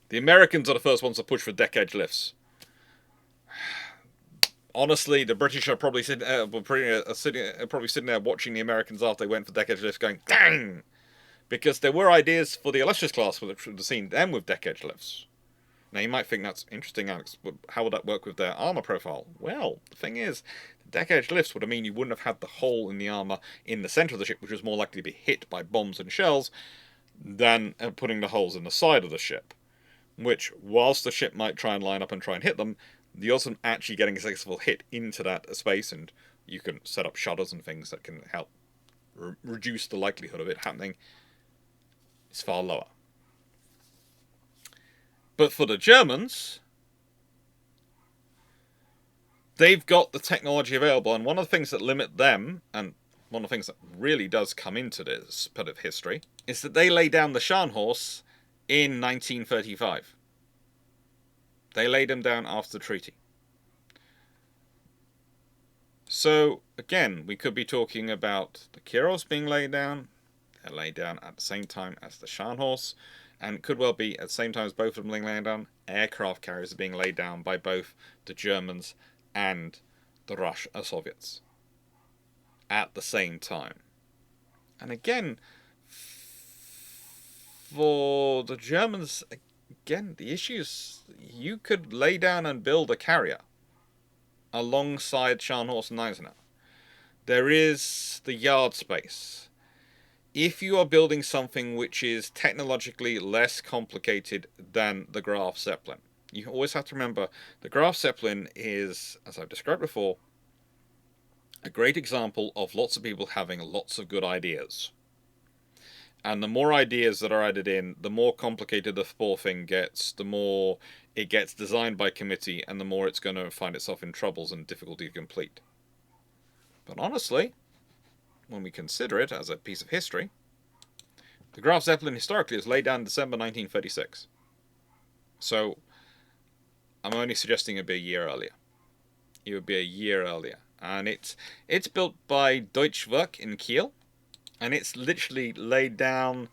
The Americans are the first ones to push for deck-edge lifts. Honestly, the British are probably sitting there watching the Americans after they went for deck-edge lifts going, dang! Because there were ideas for the Illustrious class which would have seen them with deck-edge lifts. Now, you might think that's interesting, Alex, but how would that work with their armor profile? Well, the thing is, deck-edge lifts would mean you wouldn't have had the hole in the armor in the center of the ship, which was more likely to be hit by bombs and shells, than putting the holes in the side of the ship. Which, whilst the ship might try and line up and try and hit them, you're also actually getting a successful hit into that space, and you can set up shutters and things that can help reduce the likelihood of it happening. It's far lower. But for the Germans, they've got the technology available, and one of the things that limit them, and one of the things that really does come into this bit of history, is that they lay down the Scharnhorst in 1935. They laid them down after the treaty. So, again, we could be talking about the Kirovs being laid down. They're laid down at the same time as the Scharnhorst. And it could well be at the same time as both of them being laid down, aircraft carriers are being laid down by both the Germans and the Soviets at the same time. And again, for the Germans, again, the issue is you could lay down and build a carrier alongside Scharnhorst and Gneisenau. There is the yard space. If you are building something which is technologically less complicated than the Graf Zeppelin, you always have to remember the Graf Zeppelin is, as I've described before, a great example of lots of people having lots of good ideas. And the more ideas that are added in, the more complicated the whole thing gets, the more it gets designed by committee, and the more it's going to find itself in troubles and difficulty to complete. But honestly, when we consider it as a piece of history, the Graf Zeppelin historically was laid down in December 1936. So, I'm only suggesting it would be a year earlier. It would be a year earlier. And it's built by Deutsche Werk in Kiel, and it's literally laid down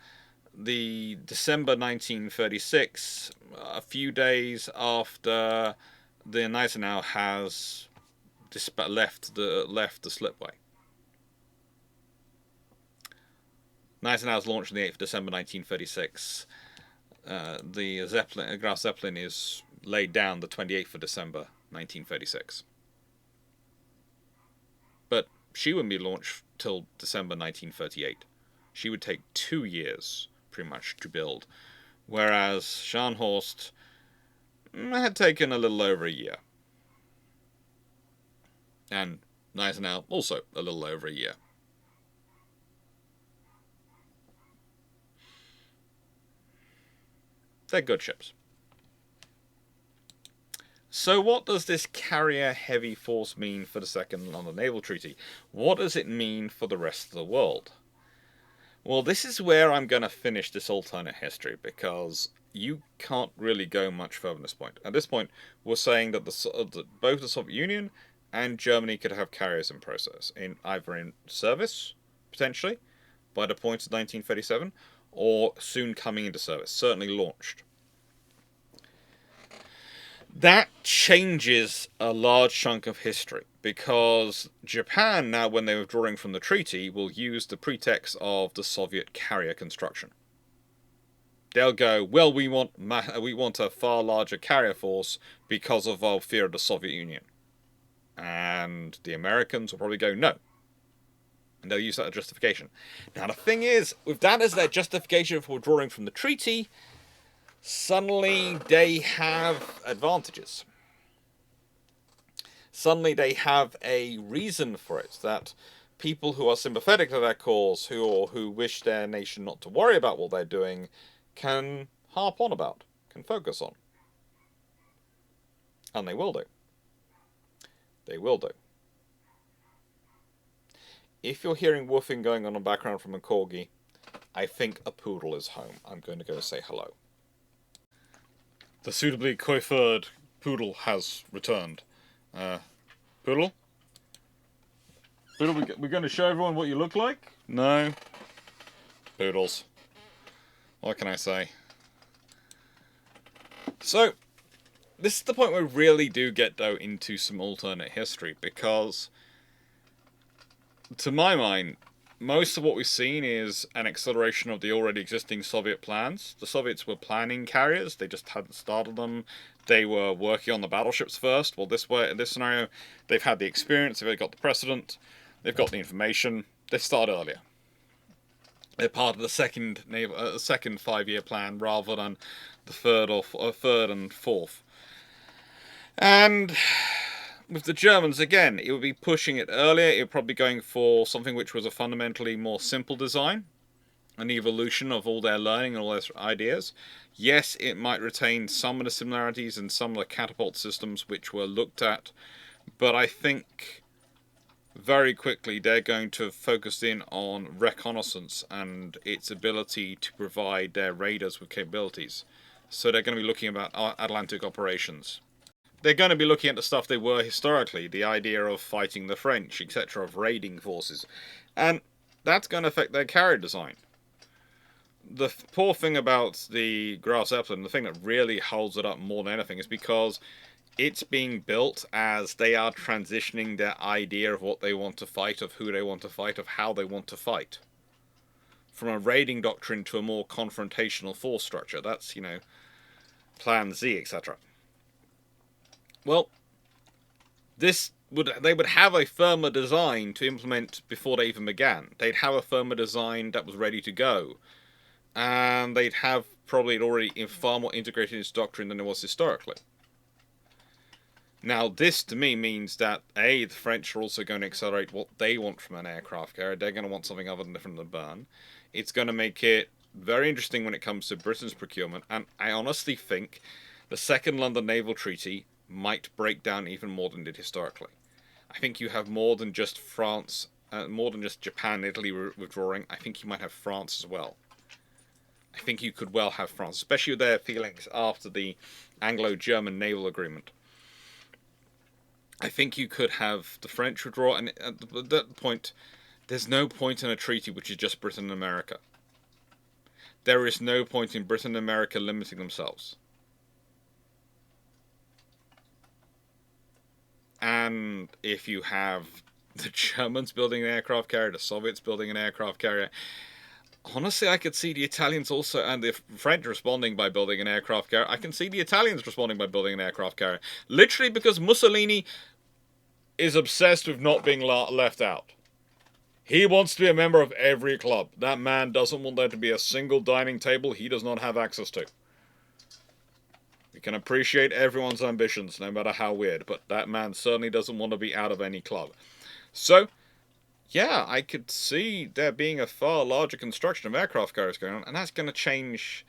the December 1936, a few days after the Gneisenau has left the slipway. Gneisenau was launched on the 8th of December 1936. The Graf Zeppelin is laid down the 28th of December 1936. But she wouldn't be launched till December 1938. She would take 2 years, pretty much, to build. Whereas Scharnhorst had taken a little over a year. And Gneisenau also a little over a year. They're good ships. So what does this carrier heavy force mean for the Second London Naval Treaty? What does it mean for the rest of the world? Well, this is where I'm going to finish this alternate history, because you can't really go much further than this point. At this point, we're saying that both the Soviet Union and Germany could have carriers in process, either in service, potentially, by the point of 1937, or soon coming into service, certainly launched. That changes a large chunk of history, because Japan, now when they're withdrawing from the treaty, will use the pretext of the Soviet carrier construction. They'll go, well, we want a far larger carrier force because of our fear of the Soviet Union. And the Americans will probably go, no. And they'll use that as justification. Now, the thing is, with that as their justification for withdrawing from the treaty, suddenly they have advantages. Suddenly they have a reason for it, that people who are sympathetic to their cause, who wish their nation not to worry about what they're doing, can harp on about, can focus on. And they will do. They will do. If you're hearing woofing going on in the background from a corgi, I think a poodle is home. I'm going to go say hello. The suitably coiffured poodle has returned. Poodle? Poodle, we're going to show everyone what you look like? No. Poodles. What can I say? So, this is the point where we really do get, though, into some alternate history, because, to my mind, most of what we've seen is an acceleration of the already existing Soviet plans. The Soviets were planning carriers, they just hadn't started them. They were working on the battleships first. Well, in this scenario, they've had the experience, they've got the precedent, they've got the information. They start earlier. They're part of the second 5-year plan rather than the third and fourth. And with the Germans, again, it would be pushing it earlier. It would probably be going for something which was a fundamentally more simple design, an evolution of all their learning and all their ideas. Yes, it might retain some of the similarities and some of the catapult systems which were looked at, but I think very quickly they're going to focus in on reconnaissance and its ability to provide their raiders with capabilities. So they're going to be looking at Atlantic operations. They're going to be looking at the stuff they were historically, the idea of fighting the French, etc., of raiding forces. And that's going to affect their carrier design. The poor thing about the Graf Zeppelin, the thing that really holds it up more than anything, is because it's being built as they are transitioning their idea of what they want to fight, of who they want to fight, of how they want to fight. From a raiding doctrine to a more confrontational force structure. That's, Plan Z, etc. Well, they would have a firmer design to implement before they even began. They'd have a firmer design that was ready to go. And they'd have probably already far more integrated into doctrine than it was historically. Now, this to me means that the French are also going to accelerate what they want from an aircraft carrier. They're going to want something other than different than burn. It's going to make it very interesting when it comes to Britain's procurement, and I honestly think the Second London Naval Treaty might break down even more than it did historically. I think you have more than just France, more than just Japan and Italy withdrawing. I think you might have France as well. I think you could well have France, especially with their feelings after the Anglo-German naval agreement. I think you could have the French withdraw, and at that point, there's no point in a treaty which is just Britain and America. There is no point in Britain and America limiting themselves. And if you have the Germans building an aircraft carrier, the Soviets building an aircraft carrier, honestly, I could see the Italians also, and the French responding by building an aircraft carrier. I can see the Italians responding by building an aircraft carrier. Literally because Mussolini is obsessed with not being left out. He wants to be a member of every club. That man doesn't want there to be a single dining table he does not have access to. We can appreciate everyone's ambitions, no matter how weird, but that man certainly doesn't want to be out of any club. So, yeah, I could see there being a far larger construction of aircraft carriers going on, and that's going to change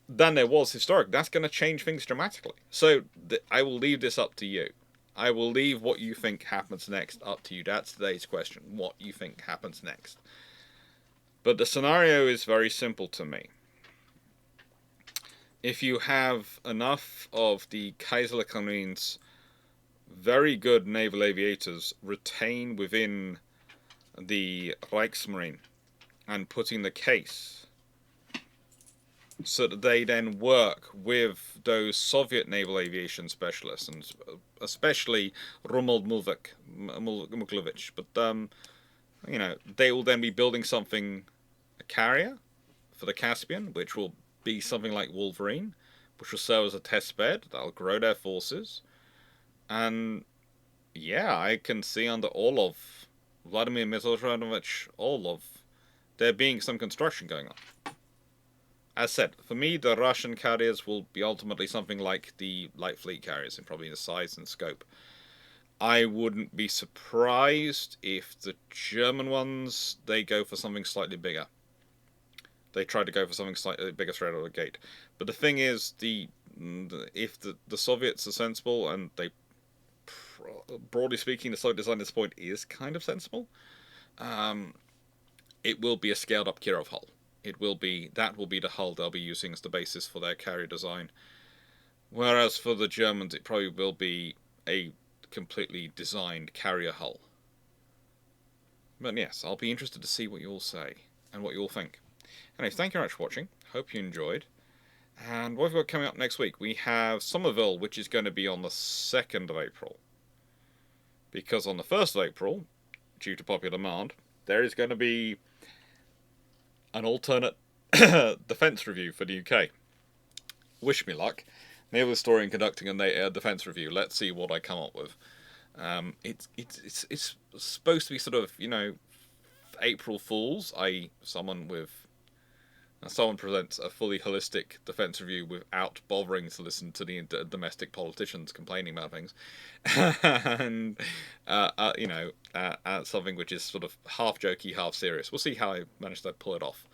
than there was historic. That's going to change things dramatically. So I will leave this up to you. I will leave what you think happens next up to you. That's today's question. What you think happens next. But the scenario is very simple to me. If you have enough of the Kaiserliche Marine's very good naval aviators retain within the Reichsmarine and put in the case so that they then work with those Soviet naval aviation specialists, and especially Romuald Muklevich. But they will then be building something, a carrier for the Caspian, which will be something like Wolverine, which will serve as a test bed. That'll grow their forces, and yeah, I can see under Orlov, Vladimir Milošević Orlov, there being some construction going on. As said, for me, the Russian carriers will be ultimately something like the light fleet carriers, in probably the size and scope. I wouldn't be surprised if the German ones, they go for something slightly bigger. They try to go for something slightly bigger straight out of the gate. But the thing is, if the Soviets are sensible, and they, broadly speaking, the Soviet design at this point is kind of sensible, it will be a scaled up Kirov hull. That will be the hull they'll be using as the basis for their carrier design. Whereas for the Germans, it probably will be a completely designed carrier hull. But yes, I'll be interested to see what you all say and what you all think. Anyway, thank you very much for watching. Hope you enjoyed. And what have we got coming up next week? We have Somerville, which is going to be on the 2nd of April. Because on the 1st of April, due to popular demand, there is going to be an alternate defence review for the UK. Wish me luck. Naval historian conducting a defence review. Let's see what I come up with. It's supposed to be sort of, April Fools, i.e. someone presents a fully holistic defence review without bothering to listen to the domestic politicians complaining about things, and something which is sort of half jokey, half serious. We'll see how I manage to pull it off.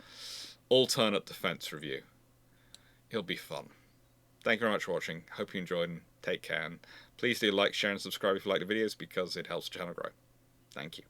Alternate defence review. It'll be fun. Thank you very much for watching. Hope you enjoyed, and take care. And please do like, share, and subscribe if you like the videos, because it helps the channel grow. Thank you.